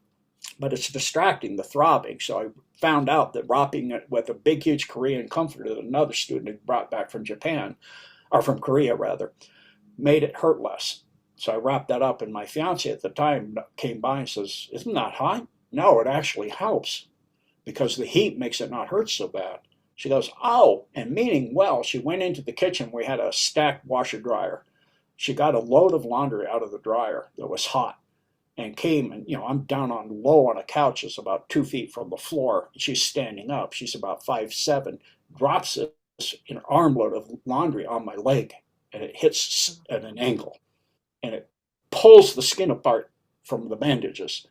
but it's distracting, the throbbing. So I found out that wrapping it with a big, huge Korean comforter that another student had brought back from Japan, or from Korea rather, made it hurt less. So I wrapped that up, and my fiance at the time came by and says, "Isn't that hot?" No, it actually helps because the heat makes it not hurt so bad. She goes, "Oh," and meaning well, she went into the kitchen. We had a stacked washer dryer. She got a load of laundry out of the dryer that was hot and came, and I'm down on low on a couch that's about 2 feet from the floor. She's standing up. She's about 5'7", drops this an armload of laundry on my leg, and it hits at an angle, and it pulls the skin apart from the bandages.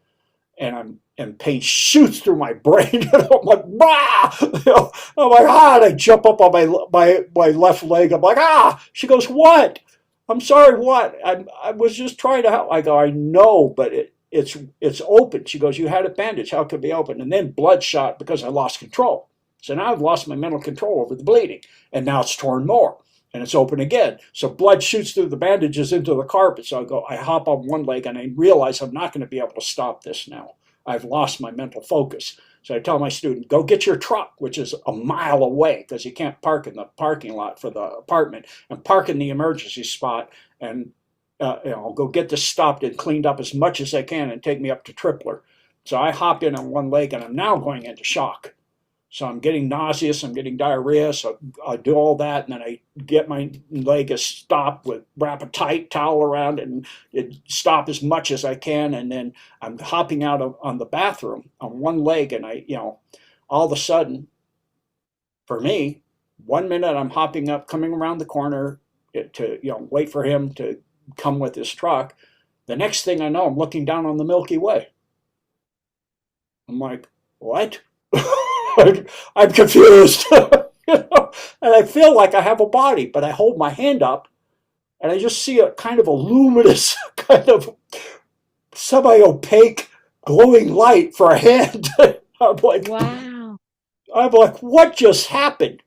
And pain shoots through my brain. And I'm like, bah! I'm like, ah! And I jump up on my left leg. I'm like, ah! She goes, what? I'm sorry, what? I was just trying to help. I go, I know, but it's open. She goes, you had a bandage. How could it be open? And then bloodshot because I lost control. So now I've lost my mental control over the bleeding, and now it's torn more, and it's open again. So blood shoots through the bandages into the carpet. So I hop on one leg, and I realize I'm not going to be able to stop this now. I've lost my mental focus. So I tell my student, go get your truck, which is a mile away because you can't park in the parking lot for the apartment, and park in the emergency spot, and I'll go get this stopped and cleaned up as much as I can and take me up to Tripler. So I hop in on one leg, and I'm now going into shock. So I'm getting nauseous, I'm getting diarrhea, so I do all that, and then I get my leg stopped with, wrap a tight towel around it, and stop as much as I can, and then I'm hopping out on the bathroom on one leg, and all of a sudden, for me, 1 minute I'm hopping up, coming around the corner to wait for him to come with his truck. The next thing I know, I'm looking down on the Milky Way. I'm like, what? I'm confused. And I feel like I have a body, but I hold my hand up and I just see a kind of a luminous, kind of semi-opaque, glowing light for a hand. I'm like, Wow. I'm like, what just happened?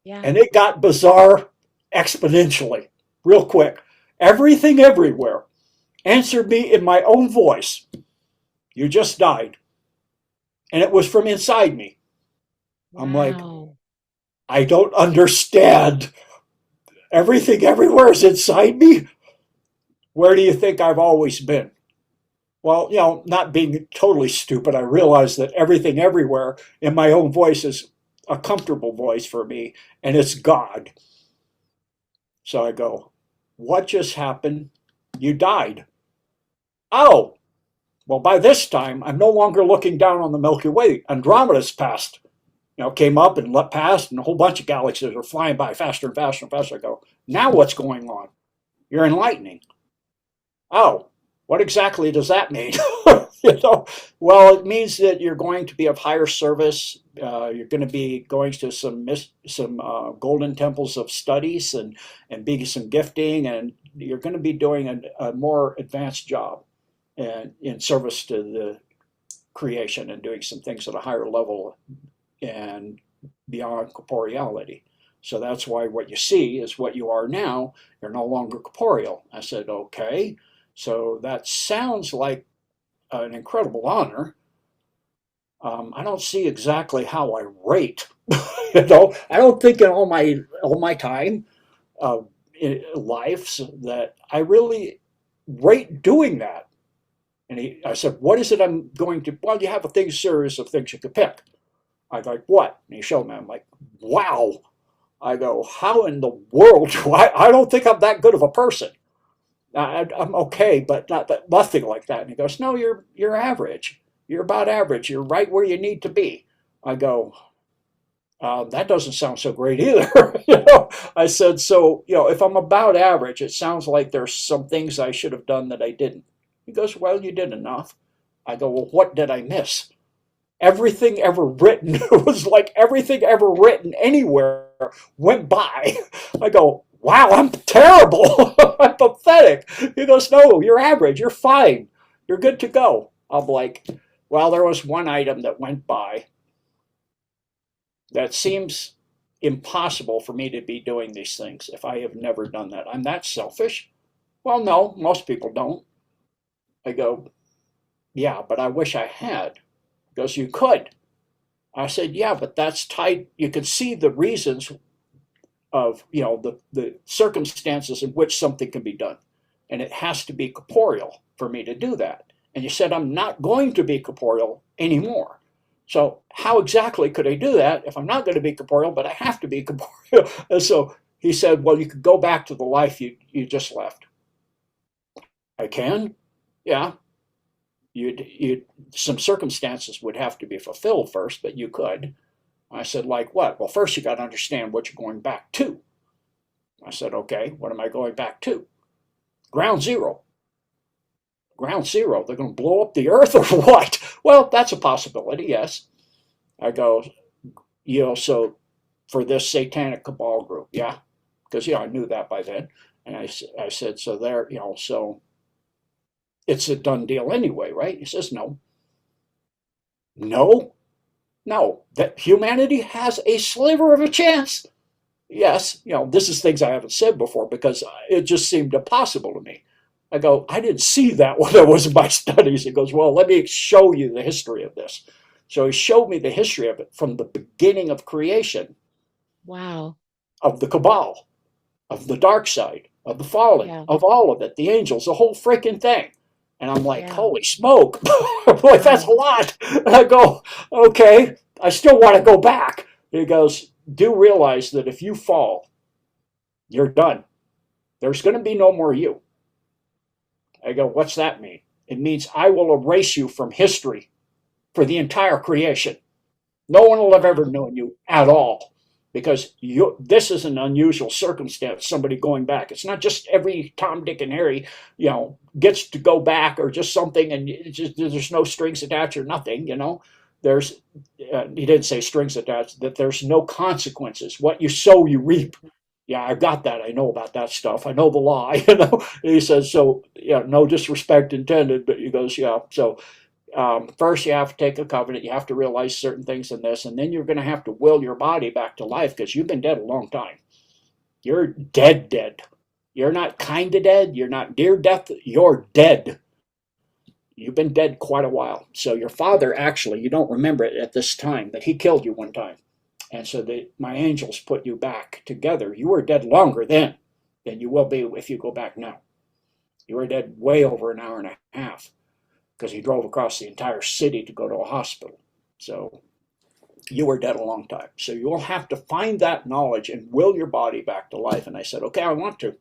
Yeah. And it got bizarre exponentially, real quick. Everything everywhere answered me in my own voice. You just died. And it was from inside me. I'm like, Wow. I don't understand. Everything everywhere is inside me. Where do you think I've always been? Well, not being totally stupid, I realize that everything everywhere in my own voice is a comfortable voice for me, and it's God. So I go, what just happened? You died. Oh, well, by this time, I'm no longer looking down on the Milky Way. Andromeda's passed. Came up and let past, and a whole bunch of galaxies are flying by faster and faster and faster. I go, now what's going on? You're enlightening. Oh, what exactly does that mean? you know, well, it means that you're going to be of higher service. You're going to be going to some golden temples of studies and be some gifting, and you're going to be doing a more advanced job and in service to the creation and doing some things at a higher level and beyond corporeality. So that's why what you see is what you are now. You're no longer corporeal. I said, okay. So that sounds like an incredible honor. I don't see exactly how I rate. I don't think in all my time in life that I really rate doing that. And I said, what is it I'm going to? Well, you have series of things you could pick. I was like, what? And he showed me. I'm like, wow. I go, how in the world do I don't think I'm that good of a person. I'm okay, but nothing like that. And he goes, no, you're average. You're about average. You're right where you need to be. I go, that doesn't sound so great either. I said, so, if I'm about average, it sounds like there's some things I should have done that I didn't. He goes, well, you did enough. I go, well, what did I miss? Everything ever written, it was like everything ever written anywhere went by. I go, wow, I'm terrible. I'm pathetic. He goes, no, you're average. You're fine. You're good to go. I'm like, well, there was one item that went by that seems impossible for me to be doing these things if I have never done that. I'm that selfish. Well, no, most people don't. I go, yeah, but I wish I had. He goes, you could. I said, yeah, but that's tied. You can see the reasons of, the circumstances in which something can be done. And it has to be corporeal for me to do that. And you said, I'm not going to be corporeal anymore. So how exactly could I do that if I'm not going to be corporeal, but I have to be corporeal? And so he said, well, you could go back to the life you just left. I can? Yeah. You some circumstances would have to be fulfilled first, but you could. I said, like what? Well, first you got to understand what you're going back to. I said, okay, what am I going back to? Ground zero. Ground zero. They're going to blow up the earth or what? Well, that's a possibility, yes. I go, so for this satanic cabal group, yeah, because I knew that by then, and I said, so there, so it's a done deal anyway, right? He says, no, no, no, that humanity has a sliver of a chance. Yes, this is things I haven't said before because it just seemed impossible to me. I go, I didn't see that when I was in my studies. He goes, well, let me show you the history of this. So he showed me the history of it from the beginning of creation, Wow. of the cabal, of the dark side, of the fallen, Yeah. of all of it, the angels, the whole freaking thing. And I'm like, Yeah. holy smoke, boy, that's Wow. a lot. And I go, okay, I still want to go back. And he goes, do realize that if you fall, you're done. There's going to be no more you. I go, what's that mean? It means I will erase you from history for the entire creation. No one will have ever Wow. known you at all because this is an unusual circumstance, somebody going back. It's not just every Tom, Dick, and Harry, gets to go back or just something and there's no strings attached or nothing. There's, he didn't say strings attached, that there's no consequences. What you sow, you reap. Yeah, I got that. I know about that stuff. I know the law. And he says, so, no disrespect intended, but he goes, yeah. So first you have to take a covenant. You have to realize certain things in this, and then you're going to have to will your body back to life because you've been dead a long time. You're dead, dead. You're not kind of dead. You're not near death. You're dead. You've been dead quite a while. So your father, actually, you don't remember it at this time, but he killed you one time. And so my angels put you back together. You were dead longer then than you will be if you go back now. You were dead way over an hour and a half because he drove across the entire city to go to a hospital. So you were dead a long time. So you'll have to find that knowledge and will your body back to life. And I said, okay, I want to.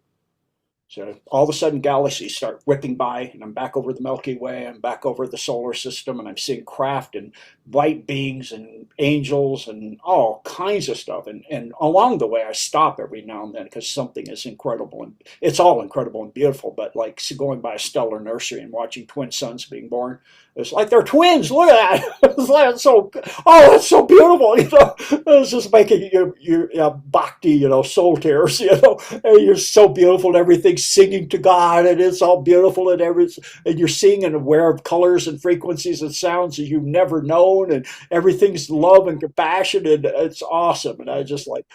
So all of a sudden galaxies start whipping by and I'm back over the Milky Way, I'm back over the solar system, and I'm seeing craft and light beings and angels and all kinds of stuff. And along the way I stop every now and then because something is incredible, and it's all incredible and beautiful, but like going by a stellar nursery and watching twin sons being born, it's like they're twins. Look at that. It's like, that's so beautiful. It's just making your bhakti, soul tears, and you're so beautiful and everything's singing to God and it's all beautiful and you're seeing and aware of colors and frequencies and sounds that you've never known, and everything's love and compassion, and it's awesome. And I just like,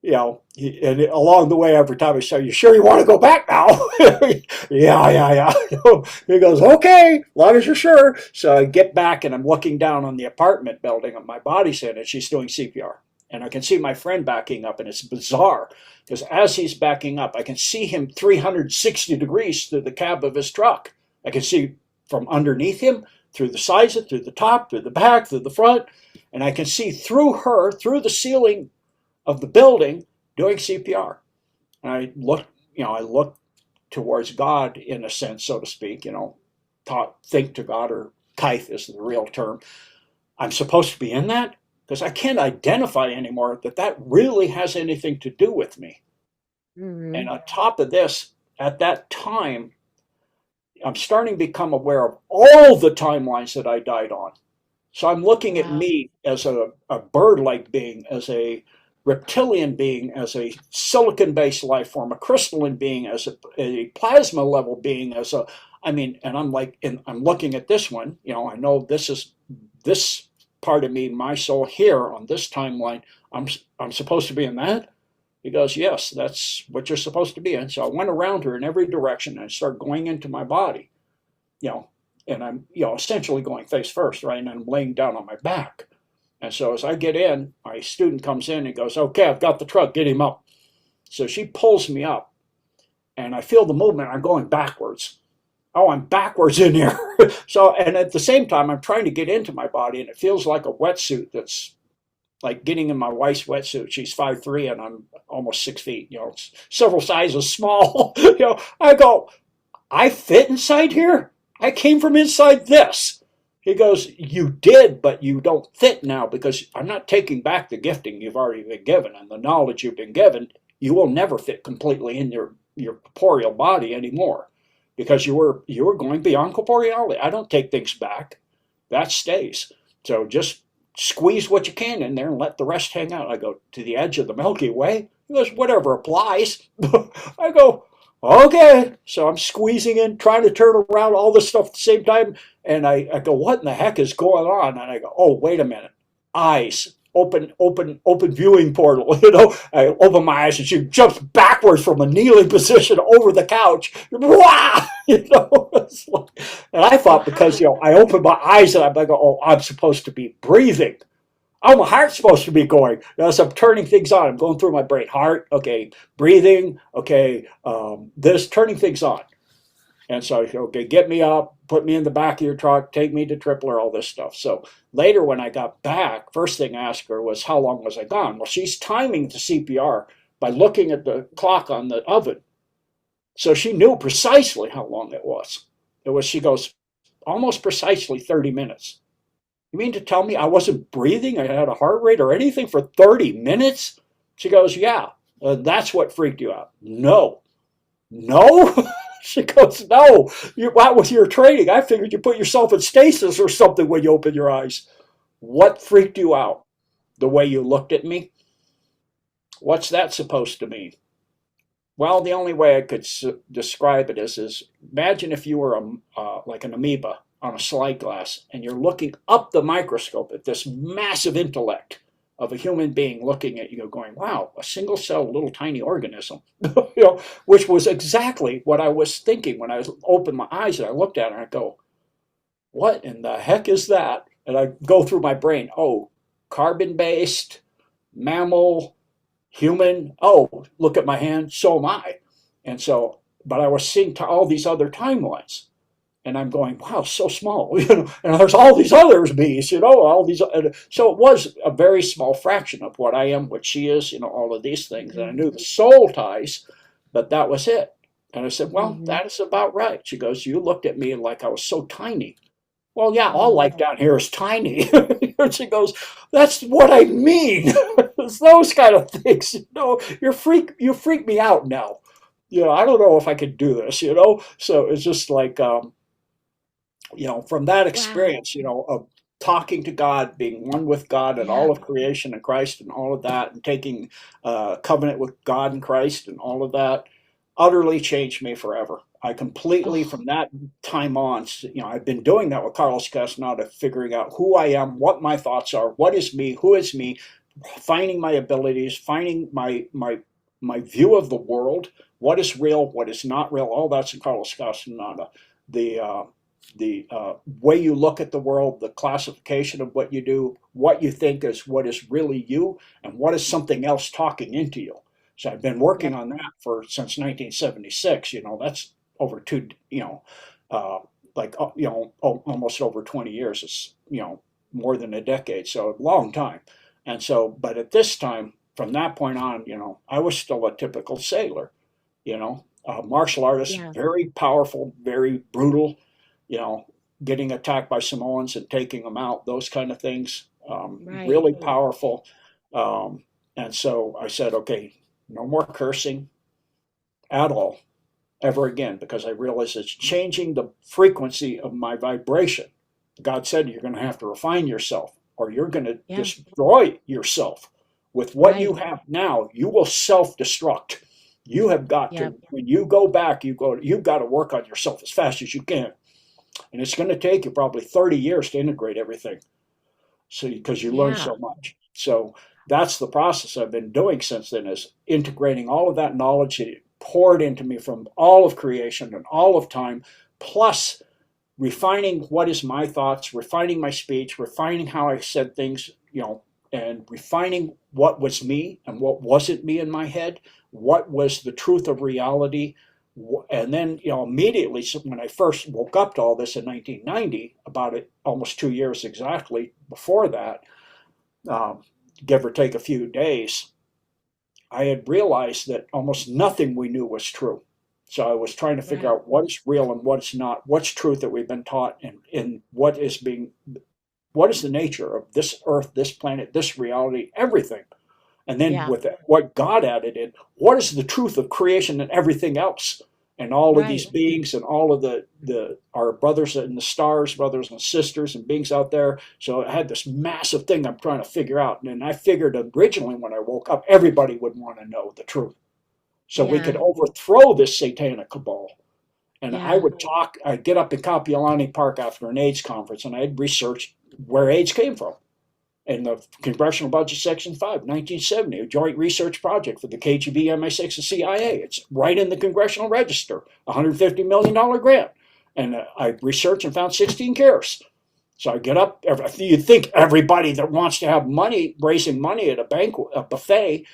and along the way, every time I say, you sure you want to go back now? Yeah. He goes, okay, as long as you're sure. So I get back and I'm looking down on the apartment building that my body's in, and she's doing CPR. And I can see my friend backing up, and it's bizarre because as he's backing up, I can see him 360 degrees through the cab of his truck. I can see from underneath him, through the sides, through the top, through the back, through the front, and I can see through her, through the ceiling of the building, doing CPR. And I look towards God in a sense, so to speak, think to God, or kaith is the real term. I'm supposed to be in that? because I can't identify anymore that that really has anything to do with me. And Hmm. on top of this, at that time, I'm starting to become aware of all the timelines that I died on. So I'm looking at Wow. me as a bird like being, as a reptilian being, as a silicon based life form, a crystalline being, as a plasma level being, as a, I mean, and I'm like, and I'm looking at this one, you know, I know this is this part of me, my soul here on this timeline. I'm, I'm supposed to be in that. He goes, yes, that's what you're supposed to be in. So I went around her in every direction and I started going into my body, you know, and I'm, you know, essentially going face first, right? And I'm laying down on my back. And so as I get in, my student comes in and goes, okay, I've got the truck, get him up. So she pulls me up and I feel the movement. I'm going backwards. Oh, I'm backwards in here. So, and at the same time, I'm trying to get into my body and it feels like a wetsuit that's like getting in my wife's wetsuit. She's 5'3" and I'm almost 6 feet, you know, several sizes small. You know, I go, I fit inside here? I came from inside this. He goes, you did, but you don't fit now because I'm not taking back the gifting you've already been given and the knowledge you've been given. You will never fit completely in your corporeal body anymore because you were going beyond corporeality. I don't take things back. That stays. So just squeeze what you can in there and let the rest hang out. I go, to the edge of the Milky Way? He goes, whatever applies. I go, okay. So I'm squeezing in, trying to turn around all this stuff at the same time. And I go, what in the heck is going on? And I go, oh, wait a minute. Eyes. Open viewing portal. You know, I open my eyes and she jumps backwards from a kneeling position over the couch. Wah! You know, like, and I thought because, you Wow. know, I opened my eyes and I go, oh, I'm supposed to be breathing. Oh, my heart's supposed to be going. As I'm turning things on, I'm going through my brain. Heart, okay, breathing, okay, this, turning things on. And so I said, okay, get me up, put me in the back of your truck, take me to Tripler, all this stuff. So later when I got back, first thing I asked her was, how long was I gone? Well, she's timing the CPR by looking at the clock on the oven. So she knew precisely how long it was. It was, she goes, almost precisely 30 minutes. You mean to tell me I wasn't breathing? I had a heart rate or anything for 30 minutes? She goes, yeah, that's what freaked you out. No. No? She goes, no. What was your training? I figured you put yourself in stasis or something when you open your eyes. What freaked you out? The way you looked at me? What's that supposed to mean? Well, the only way I could describe it is imagine if you were like an amoeba on a slide glass and you're looking up the microscope at this massive intellect of a human being looking at you going, wow, a single cell little tiny organism, you know, which was exactly what I was thinking when I opened my eyes and I looked at it and I go, what in the heck is that? And I go through my brain, oh, carbon based, mammal, human. Oh, look at my hand. So am I. And so, but I was seeing all these other timelines, and I'm going, wow, so small, you know. And there's all these others bees, you know, all these. So it was a very small fraction of what I am, what she is, you know, all of these things. And I knew the soul ties, but that was it. And I said, well, Hmm. that is about right. She goes, you looked at me like I was so tiny. Well, yeah, all life Oh, down here is tiny. And she goes, that's what I mean. It's those kind of things. You know, you freak me out now. You know, I don't know if I could do this, you know? So it's just like, you know, from that wow. experience, you know, of talking to God, being one with God and Yeah. all of creation and Christ and all of that, and taking covenant with God and Christ and all of that, utterly changed me forever. I completely, Oh, from that time on, you know, I've been doing that with Carlos Castaneda, figuring out who I am, what my thoughts are, what is me, who is me, finding my abilities, finding my view of the world, what is real, what is not real. All that's in Carlos Castaneda. The way you look at the world, the classification of what you do, what you think is what is really you, and what is something else talking into you. So I've been yeah. working on that for since 1976. You know, that's over two. You know, uh, you know, almost over 20 years. It's, you know, more than a decade. So a long time. And so, but at this time, from that point on, you know, I was still a typical sailor. You know, martial artist, Yeah. very powerful, very brutal, you know, getting attacked by Samoans and taking them out, those kind of things. Right. really powerful. Um, and so I said, okay, no more cursing at all ever again, because I realized it's changing the frequency of my vibration. God said you're going to have to refine yourself or you're going to Yeah. destroy yourself. With what you Right. have now, you will self destruct. You have got Yep. to, when you go back, you've got to work on yourself as fast as you can. And it's going to take you probably 30 years to integrate everything. So, because you learn Yeah. so much. So that's the process I've been doing since then, is integrating all of that knowledge that poured into me from all of creation and all of time, plus refining what is my thoughts, refining my speech, refining how I said things, and refining what was me and what wasn't me in my head, what was the truth of reality. And then, immediately, so when I first woke up to all this in 1990, about it almost 2 years exactly before that, um, give or take a few days, I had realized that almost nothing we knew was true. So I was trying to figure Right. out what is real and what's not, what's truth that we've been taught, and what is the nature of this earth, this planet, this reality, everything. And then Yeah. with what God added in, what is the truth of creation and everything else? And all of these Right. beings and all of the our brothers in the stars, brothers and sisters and beings out there. So I had this massive thing I'm trying to figure out. And I figured originally when I woke up, everybody would want to know the truth. So we could Yeah. overthrow this satanic cabal. And I Yeah. would talk, I'd get up in Kapiolani Park after an AIDS conference and I'd research where AIDS came from in the Congressional Budget Section 5, 1970, a joint research project for the KGB, MI6, and CIA. It's right in the Congressional Register, a $150 million grant. And I researched and found 16 cures. So I get up. You think everybody that wants to have money, raising money at a banquet, a buffet,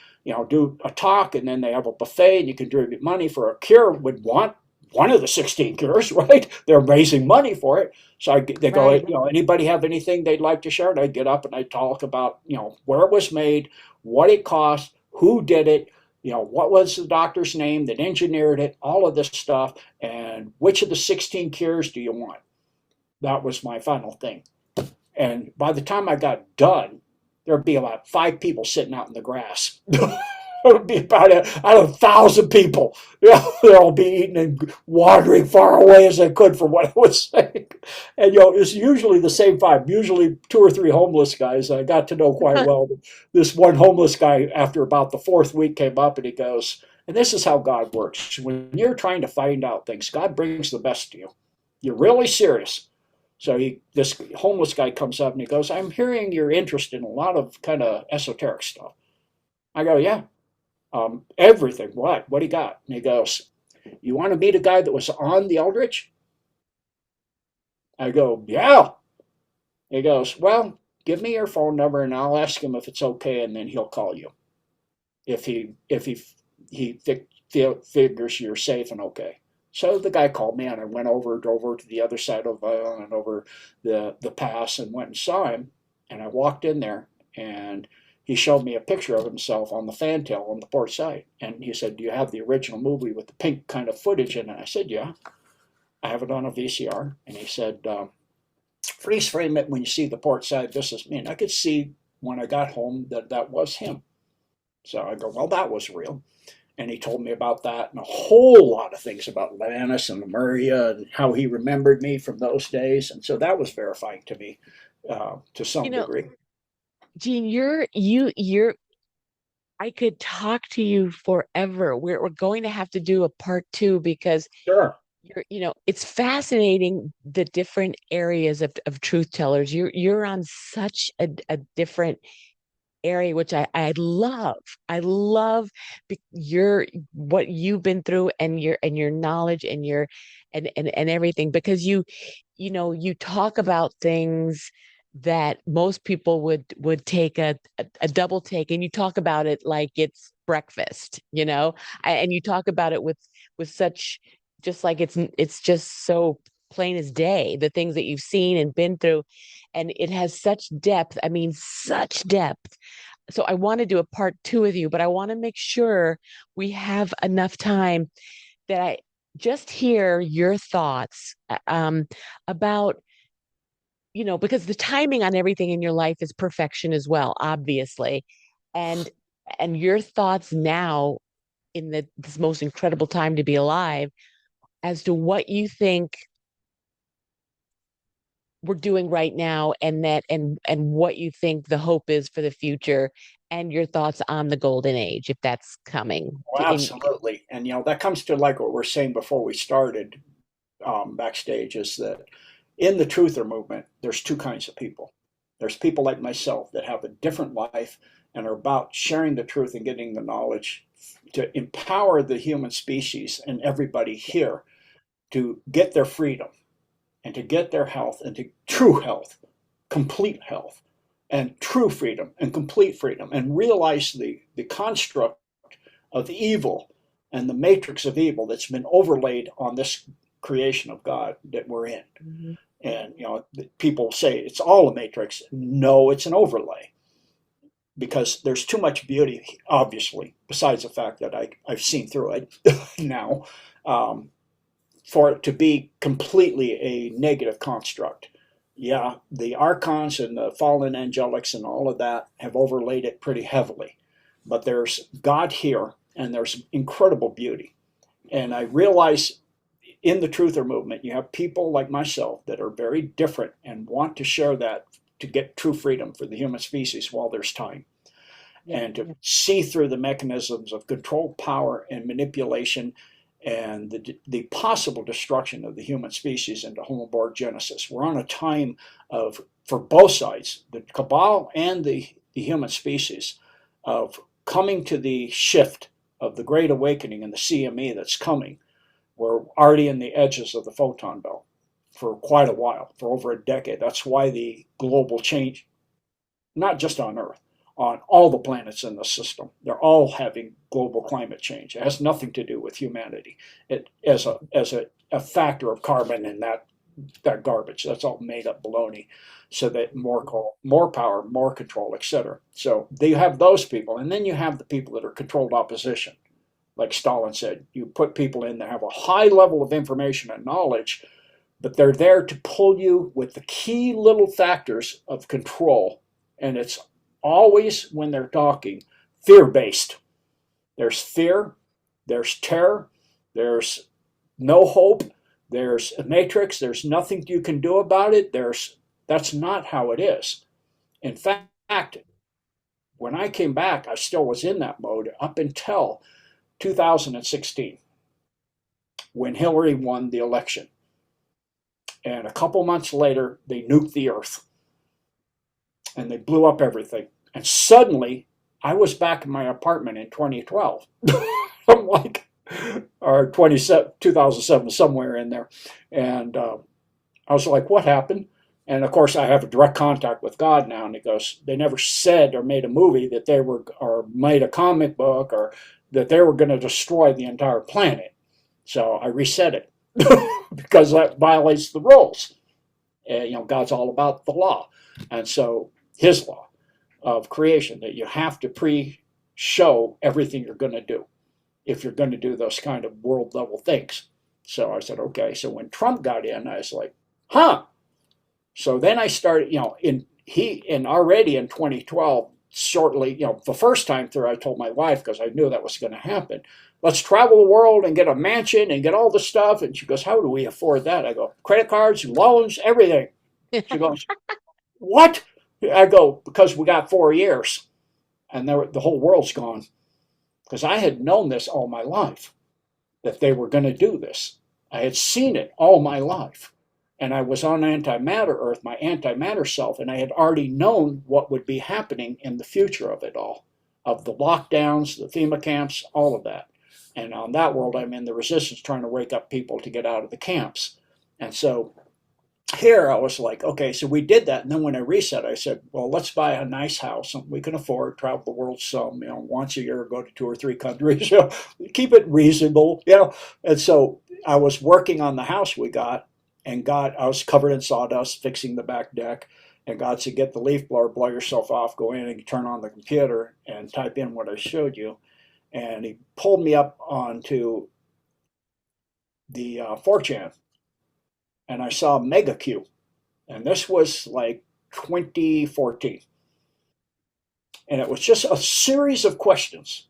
do a talk, and then they have a buffet, and you contribute money for a cure, would want one of the 16 cures, right? They're raising money for it. So they go, Right. anybody have anything they'd like to share? And I get up and I talk about, where it was made, what it cost, who did it, what was the doctor's name that engineered it, all of this stuff, and which of the 16 cures do you want? That was my final thing. And by the time I got done, there'd be about 5 people sitting out in the grass. It would be about out of 1,000 people. They'd all be eating and wandering far away as they could from what I was saying. And it's usually the same 5, usually 2 or 3 homeless guys I got to know quite well. This one homeless guy, after about the 4th week, came up and he goes, and this is how God works. When you're trying to find out things, God brings the best to you. You're really serious. So this homeless guy comes up and he goes, I'm hearing you're interested in a lot of kind of esoteric stuff. I go, yeah, everything. What? What do you got? And he goes, you want to meet a guy that was on the Eldritch? I go, yeah. He goes, well, give me your phone number and I'll ask him if it's okay, and then he'll call you if he figures you're safe and okay. So the guy called me and I went over, drove over to the other side of the island and over the pass and went and saw him. And I walked in there and he showed me a picture of himself on the fantail on the port side. And he said, do you have the original movie with the pink kind of footage in it? I said, yeah, I have it on a VCR. And he said, freeze frame it when you see the port side. This is me. And I could see when I got home that that was him. So I go, well, that was real. And he told me about that and a whole lot of things about Lannis and Lemuria and how he remembered me from those days. And so that was verifying to me to You some know, degree. Gene, I could talk to you forever. We're going to have to do a part two because Sure. it's fascinating the different areas of truth tellers. You're on such a different area, which I love. I love your what you've been through and your knowledge and your and everything because you talk about things that most people would take a double take and you talk about it like it's breakfast, and you talk about it with such just like it's just so plain as day, the things that you've seen and been through, and it has such depth. I mean, such depth. So I want to do a part two with you, but I want to make sure we have enough time that I just hear your thoughts about because the timing on everything in your life is perfection as well, obviously. And your thoughts now in this most incredible time to be alive as to what you think we're doing right now, and what you think the hope is for the future, and your thoughts on the golden age, if that's coming Well, in. absolutely. And, that comes to like what we are saying before we started backstage is that in the truther movement, there's two kinds of people. There's people like myself that have a different life and are about sharing the truth and getting the knowledge to empower the human species and everybody here to get their freedom and to get their health and to true health, complete health, and true freedom and complete freedom, and realize the construct of evil and the matrix of evil that's been overlaid on this creation of God that we're in. Mhm. And people say it's all a matrix. No, it's an overlay because there's too much beauty, obviously, besides the fact that I've seen through it now, um, for it to be completely a negative construct. Yeah, the archons and the fallen angelics and all of that have overlaid it pretty heavily. But there's God here, and there's incredible beauty. And I realize in the truther movement, you have people like myself that are very different and want to share that to get true freedom for the human species while there's time, Yeah, and to yeah. see through the mechanisms of control, power, and manipulation, and the possible destruction of the human species into homoborg genesis. We're on a time of, for both sides, the cabal and the human species, of coming to the shift of the great awakening and the CME that's coming. We're already in the edges of the photon belt for quite a while, for over a decade. That's why the global change, not just on Earth, on all the planets in the system, they're all having global climate change. It has nothing to do with humanity. It as a factor of carbon and that garbage. That's all made up baloney. So that more power, more control, etc. So you have those people, and then you have the people that are controlled opposition. Like Stalin said, you put people in that have a high level of information and knowledge, but they're there to pull you with the key little factors of control. And it's always, when they're talking, fear based. There's fear, there's terror, there's no hope, there's a matrix, there's nothing you can do about it. That's not how it is. In fact, when I came back, I still was in that mode up until 2016 when Hillary won the election. And a couple months later, they nuked the earth and they blew up everything. And suddenly, I was back in my apartment in 2012. I'm like, or 2007, somewhere in there. And I was like, what happened? And of course, I have a direct contact with God now. And he goes, they never said or made a movie that they were, or made a comic book, or that they were going to destroy the entire planet. So I reset it because that violates the rules. God's all about the law. And so his law of creation, that you have to pre-show everything you're going to do if you're going to do those kind of world level things. So I said, okay. So when Trump got in, I was like, huh. So then I started, already in 2012, shortly, the first time through, I told my wife, because I knew that was going to happen, let's travel the world and get a mansion and get all the stuff. And she goes, how do we afford that? I go, credit cards, loans, everything. She goes, what? I go, because we got 4 years and the whole world's gone. Because I had known this all my life, that they were going to do this. I had seen it all my life. And I was on antimatter Earth, my antimatter self, and I had already known what would be happening in the future of it all, of the lockdowns, the FEMA camps, all of that. And on that world, I'm in the resistance trying to wake up people to get out of the camps. And so here I was like, okay, so we did that. And then when I reset, I said, well, let's buy a nice house, something we can afford, travel the world some, once a year, go to 2 or 3 countries, keep it reasonable. And so I was working on the house we got, and I was covered in sawdust, fixing the back deck. And God said, get the leaf blower, blow yourself off, go in and turn on the computer and type in what I showed you. And he pulled me up onto the 4chan, and I saw Mega Q. And this was like 2014. And it was just a series of questions.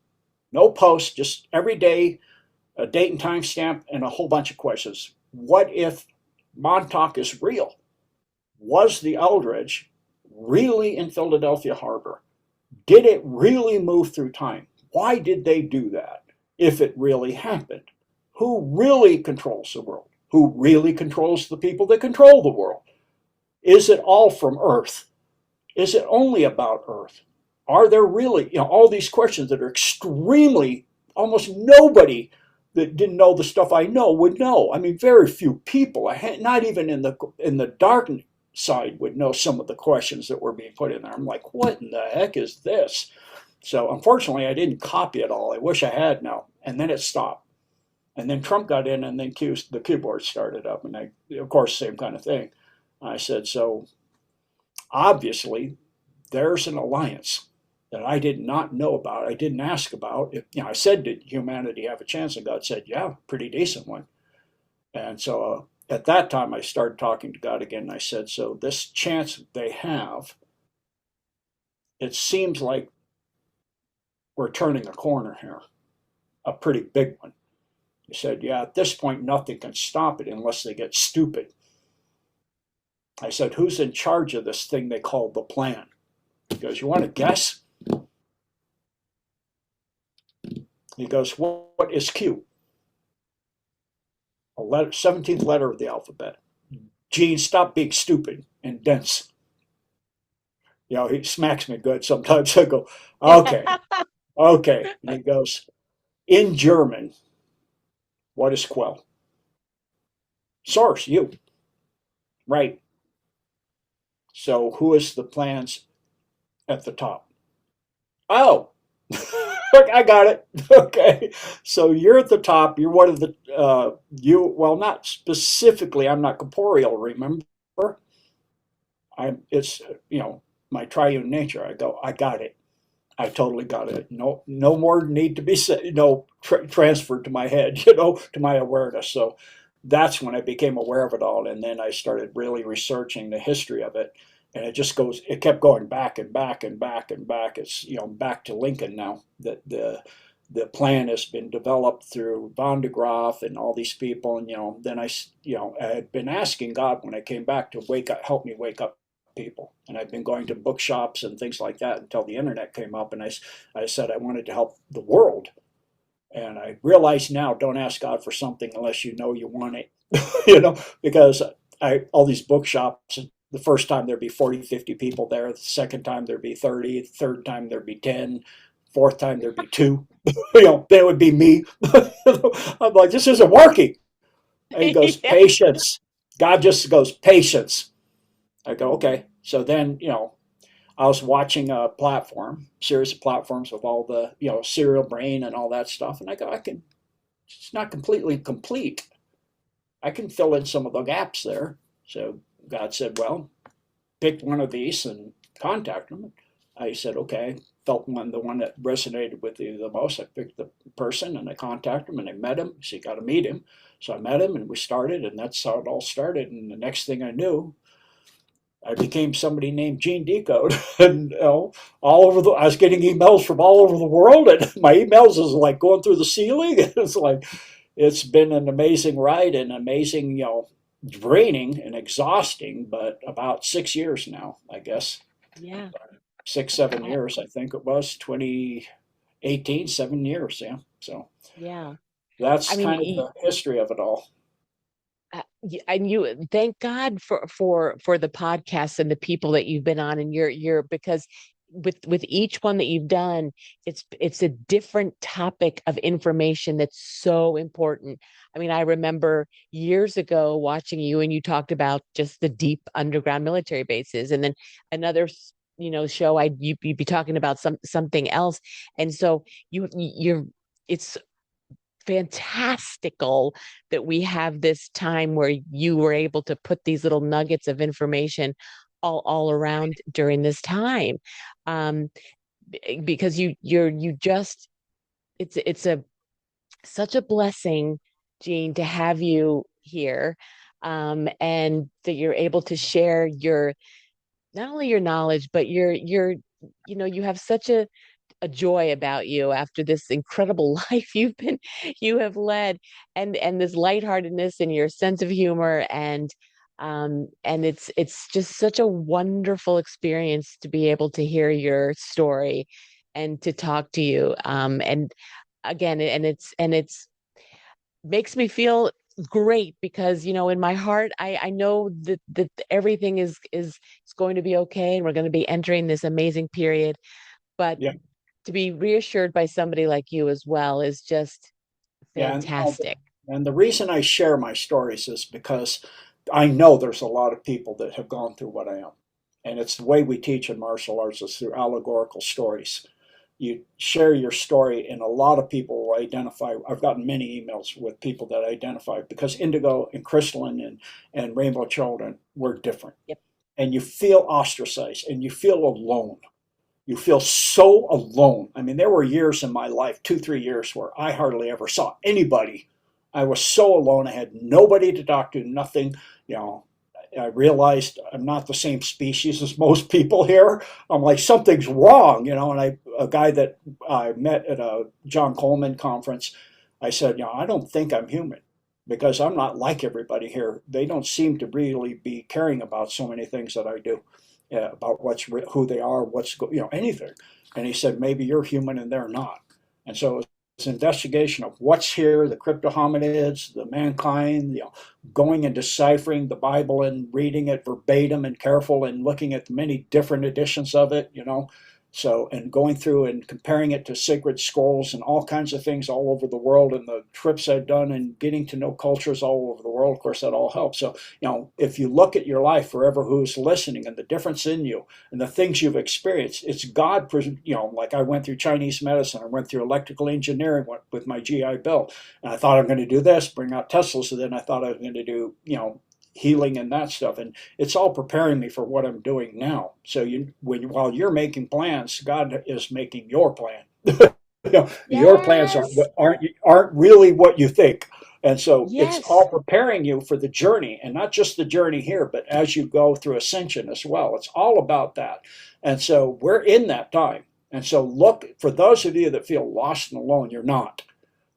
No post, just every day, a date and time stamp, and a whole bunch of questions. What if Montauk is real? Was the Eldridge really in Philadelphia Harbor? Did it really move through time? Why did they do that if it really happened? Who really controls the world? Who really controls the people that control the world? Is it all from Earth? Is it only about Earth? Are there really, all these questions that are extremely, almost nobody that didn't know the stuff I know would know. I mean, very few people, not even in the dark side, would know some of the questions that were being put in there. I'm like, what in the heck is this? So unfortunately, I didn't copy it all. I wish I had now. And then it stopped. And then Trump got in, and then the keyboard started up, and of course, same kind of thing. I said, so obviously there's an alliance that I did not know about. I didn't ask about. I said, did humanity have a chance? And God said, yeah, pretty decent one. And so at that time, I started talking to God again. And I said, so this chance they have, it seems like we're turning a corner here, a pretty big one. He said, yeah, at this point, nothing can stop it unless they get stupid. I said, who's in charge of this thing they call the plan? He goes, you want to guess? He goes, what is Q? 17th letter of the alphabet. Gene, stop being stupid and dense. He smacks me good sometimes. I go, okay, okay. And he goes, in German, what is Quell? Source, you. Right. So who is the plans at the top? Oh, I got it. Okay. So you're at the top. You're one of the, well, not specifically, I'm not corporeal, remember? It's, my triune nature. I go, I got it. I totally got it. No, no more need to be said, transferred to my head, to my awareness. So that's when I became aware of it all, and then I started really researching the history of it, and it kept going back and back and back and back. It's back to Lincoln now. That the plan has been developed through Von de Graaff and all these people, and then I had been asking God when I came back to wake up, help me wake up people. And I've been going to bookshops and things like that until the internet came up. And I said I wanted to help the world. And I realize now, don't ask God for something unless you know you want it, because all these bookshops, the first time there'd be 40, 50 people there. The second time there'd be 30. The third time there'd be 10. Fourth time there'd be two. Then it would be me. I'm like, this isn't working. And he goes, Yeah. patience. God just goes, patience. I go, okay. So then, I was watching a series of platforms with all the, serial brain and all that stuff. And I go, it's not completely complete. I can fill in some of the gaps there. So God said, well, pick one of these and contact them. I said, okay. Felt the one that resonated with you the most. I picked the person and I contacted him and I met him. So you got to meet him. So I met him and we started, and that's how it all started. And the next thing I knew, I became somebody named Gene Decode, and all over I was getting emails from all over the world, and my emails is like going through the ceiling. It's like it's been an amazing ride and amazing, draining and exhausting, but about 6 years now, I guess. Yeah. 6, 7 years, I think it was 2018, 7 years, yeah. So Yeah. that's I mean, kind of the history of it all. and you thank God for the podcasts and the people that you've been on, and you're because with each one that you've done, it's a different topic of information that's so important. I mean, I remember years ago watching you, and you talked about just the deep underground military bases, and then another show you'd be talking about something else. And so you're it's fantastical that we have this time where you were able to put these little nuggets of information all around during this time. um because you just it's a such a blessing, Jean, to have you here. and that you're able to share your not only your knowledge, but your you have such a joy about you after this incredible life you have led, and this lightheartedness and your sense of humor, and it's just such a wonderful experience to be able to hear your story and to talk to you, and again, and it's makes me feel great because in my heart I know that everything is going to be okay, and we're going to be entering this amazing period, but Yeah. to be reassured by somebody like you as well is just Yeah. fantastic. And the reason I share my stories is because I know there's a lot of people that have gone through what I am. And it's the way we teach in martial arts is through allegorical stories. You share your story, and a lot of people will identify. I've gotten many emails with people that identify because Indigo and Crystalline and Rainbow Children were different. Yep. And you feel ostracized and you feel alone. You feel so alone. I mean, there were years in my life, 2, 3 years, where I hardly ever saw anybody. I was so alone. I had nobody to talk to, nothing. You know, I realized I'm not the same species as most people here. I'm like, something's wrong, And a guy that I met at a John Coleman conference, I said, I don't think I'm human because I'm not like everybody here. They don't seem to really be caring about so many things that I do, about who they are, anything. And he said, maybe you're human and they're not. And so it's an investigation of what's here, the crypto hominids, the mankind, going and deciphering the Bible and reading it verbatim and careful and looking at the many different editions of it. So, and going through and comparing it to sacred scrolls and all kinds of things all over the world, and the trips I've done and getting to know cultures all over the world, of course, that all helps. So, if you look at your life, forever who's listening, and the difference in you and the things you've experienced, it's God, like I went through Chinese medicine, I went through electrical engineering with my GI Bill, and I thought I'm going to do this, bring out Tesla. So then I thought I was going to do, healing and that stuff, and it's all preparing me for what I'm doing now. So while you're making plans, God is making your plan. Your plans Yes. aren't really what you think, and so it's Yes. all preparing you for the journey, and not just the journey here, but as you go through ascension as well. It's all about that, and so we're in that time. And so look, for those of you that feel lost and alone, you're not.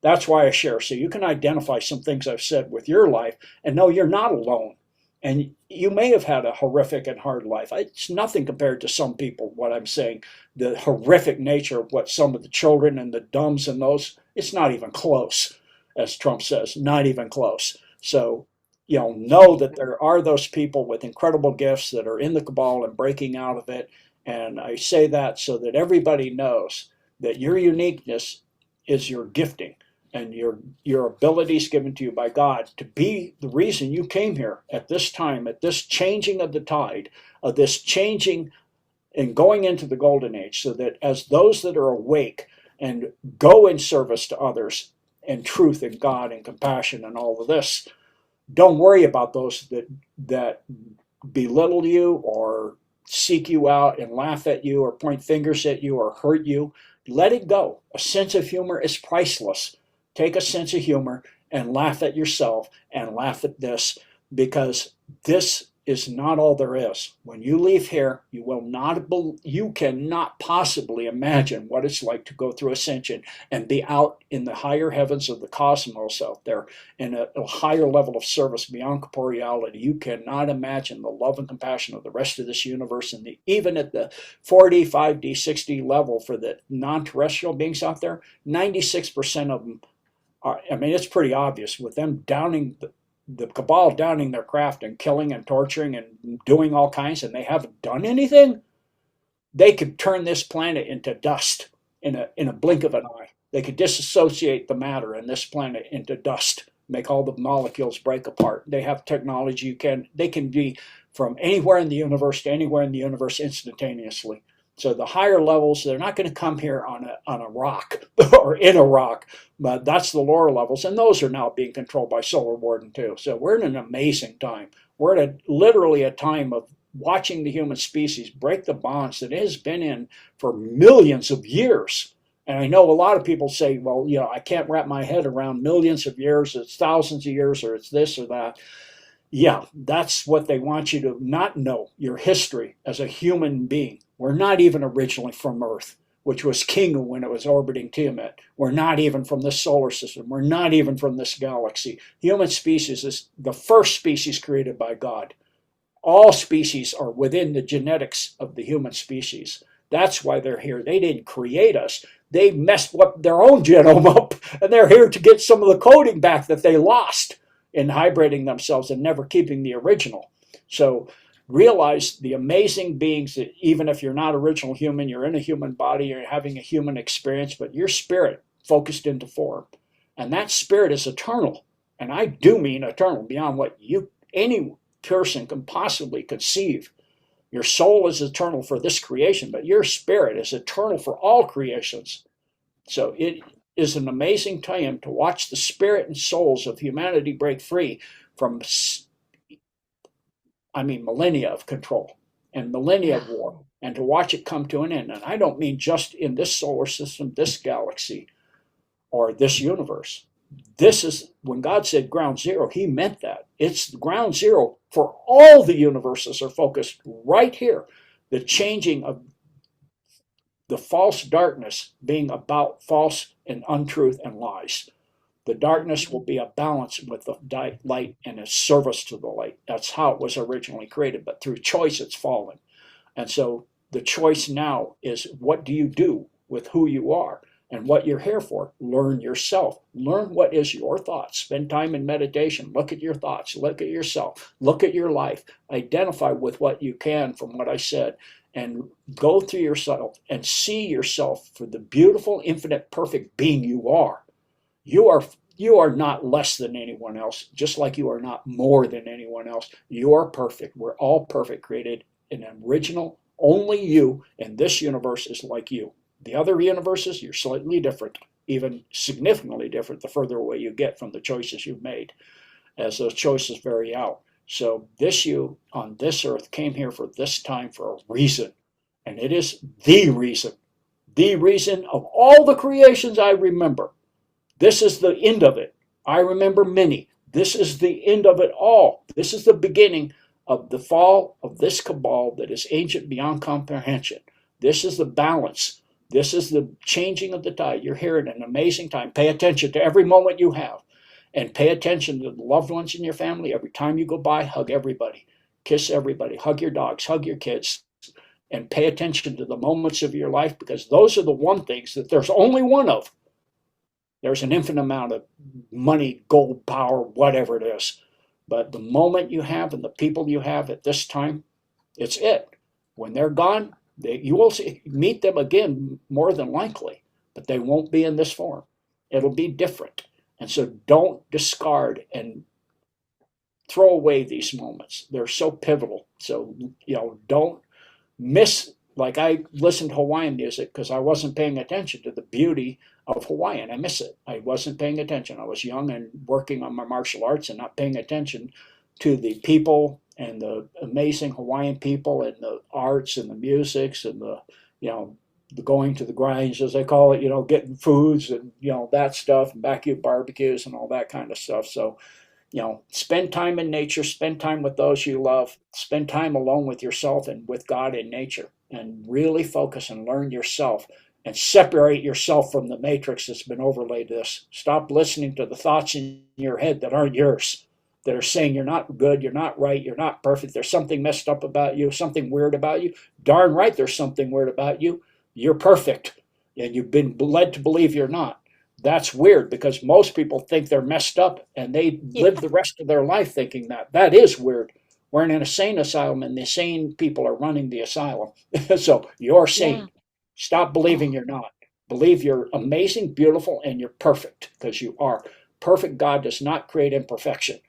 That's why I share. So you can identify some things I've said with your life and know you're not alone. And you may have had a horrific and hard life. It's nothing compared to some people, what I'm saying. The horrific nature of what some of the children and the dumbs and those, it's not even close, as Trump says, not even close. So, know that there are those people with incredible gifts that are in the cabal and breaking out of it. And I say that so that everybody knows that your uniqueness is your gifting and your abilities given to you by God to be the reason you came here at this time, at this changing of the tide, of this changing and going into the golden age, so that as those that are awake and go in service to others and truth and God and compassion and all of this, don't worry about those that belittle you or seek you out and laugh at you or point fingers at you or hurt you. Let it go. A sense of humor is priceless. Take a sense of humor and laugh at yourself and laugh at this, because this is not all there is. When you leave here, you cannot possibly imagine what it's like to go through ascension and be out in the higher heavens of the cosmos out there in a higher level of service beyond corporeality. You cannot imagine the love and compassion of the rest of this universe, and even at the 4D, 5D, 6D level for the non-terrestrial beings out there, 96% of them are, I mean, it's pretty obvious with them downing the cabal downing their craft and killing and torturing and doing all kinds, and they haven't done anything. They could turn this planet into dust in a blink of an eye. They could disassociate the matter in this planet into dust, make all the molecules break apart. They have technology. They can be from anywhere in the universe to anywhere in the universe instantaneously. So the higher levels, they're not going to come here on a rock or in a rock, but that's the lower levels, and those are now being controlled by Solar Warden too. So we're in an amazing time. We're at literally a time of watching the human species break the bonds that it has been in for millions of years. And I know a lot of people say, well, I can't wrap my head around millions of years, it's thousands of years, or it's this or that. Yeah, that's what they want you to not know, your history as a human being. We're not even originally from Earth, which was Kingu when it was orbiting Tiamat. We're not even from this solar system. We're not even from this galaxy. Human species is the first species created by God. All species are within the genetics of the human species. That's why they're here. They didn't create us. They messed up their own genome up, and they're here to get some of the coding back that they lost in hybriding themselves and never keeping the original. So realize the amazing beings that even if you're not original human, you're in a human body, you're having a human experience, but your spirit focused into form. And that spirit is eternal. And I do mean eternal beyond what any person can possibly conceive. Your soul is eternal for this creation, but your spirit is eternal for all creations. So it is an amazing time to watch the spirit and souls of humanity break free from, millennia of control and millennia Yeah. of war, and to watch it come to an end. And I don't mean just in this solar system, this galaxy, or this universe. This is when God said ground zero, he meant that. It's ground zero for all the universes are focused right here. The changing of the false darkness being about false and untruth and lies. The darkness will be a balance with the light and its service to the light. That's how it was originally created, but through choice it's fallen. And so the choice now is, what do you do with who you are and what you're here for? Learn yourself. Learn what is your thoughts. Spend time in meditation. Look at your thoughts. Look at yourself. Look at your life. Identify with what you can from what I said, and go through yourself and see yourself for the beautiful, infinite, perfect being you are. You are you are not less than anyone else, just like you are not more than anyone else. You are perfect. We're all perfect, created in an original. Only you in this universe is like you. The other universes, you're slightly different, even significantly different the further away you get from the choices you've made, as those choices vary out. So this you on this earth came here for this time for a reason. And it is the reason of all the creations I remember. This is the end of it. I remember many. This is the end of it all. This is the beginning of the fall of this cabal that is ancient beyond comprehension. This is the balance. This is the changing of the tide. You're here at an amazing time. Pay attention to every moment you have, and pay attention to the loved ones in your family. Every time you go by, hug everybody, kiss everybody, hug your dogs, hug your kids, and pay attention to the moments of your life, because those are the one things that there's only one of. There's an infinite amount of money, gold, power, whatever it is. But the moment you have and the people you have at this time, it's it. When they're gone, you will meet them again more than likely, but they won't be in this form. It'll be different. And so don't discard and throw away these moments. They're so pivotal. So, don't miss. Like, I listened to Hawaiian music because I wasn't paying attention to the beauty of Hawaiian. I miss it. I wasn't paying attention. I was young and working on my martial arts and not paying attention to the people and the amazing Hawaiian people and the arts and the musics and the going to the grinds, as they call it, getting foods and, that stuff, and backyard barbecues and all that kind of stuff. So, spend time in nature, spend time with those you love, spend time alone with yourself and with God in nature, and really focus and learn yourself and separate yourself from the matrix that's been overlaid to this. Stop listening to the thoughts in your head that aren't yours, that are saying you're not good, you're not right, you're not perfect, there's something messed up about you, something weird about you. Darn right there's something weird about you. You're perfect, and you've been led to believe you're not. That's weird, because most people think they're messed up and they Yeah. live the rest of their life thinking that. That is weird. We're in an insane asylum and the sane people are running the asylum. So you're Yeah. sane. Stop believing Oh, you're not. Believe you're amazing, beautiful, and you're perfect, because you are. Perfect God does not create imperfection.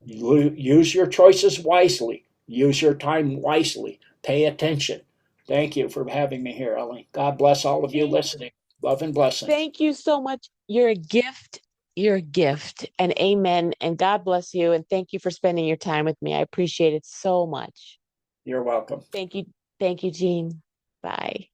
Use your choices wisely. Use your time wisely. Pay attention. Thank you for having me here, Ellie. God bless all of you Gene, listening. Love and blessing. thank you so much. You're a gift. You're a gift. And amen. And God bless you. And thank you for spending your time with me. I appreciate it so much. You're welcome. Thank you. Thank you, Jean. Bye.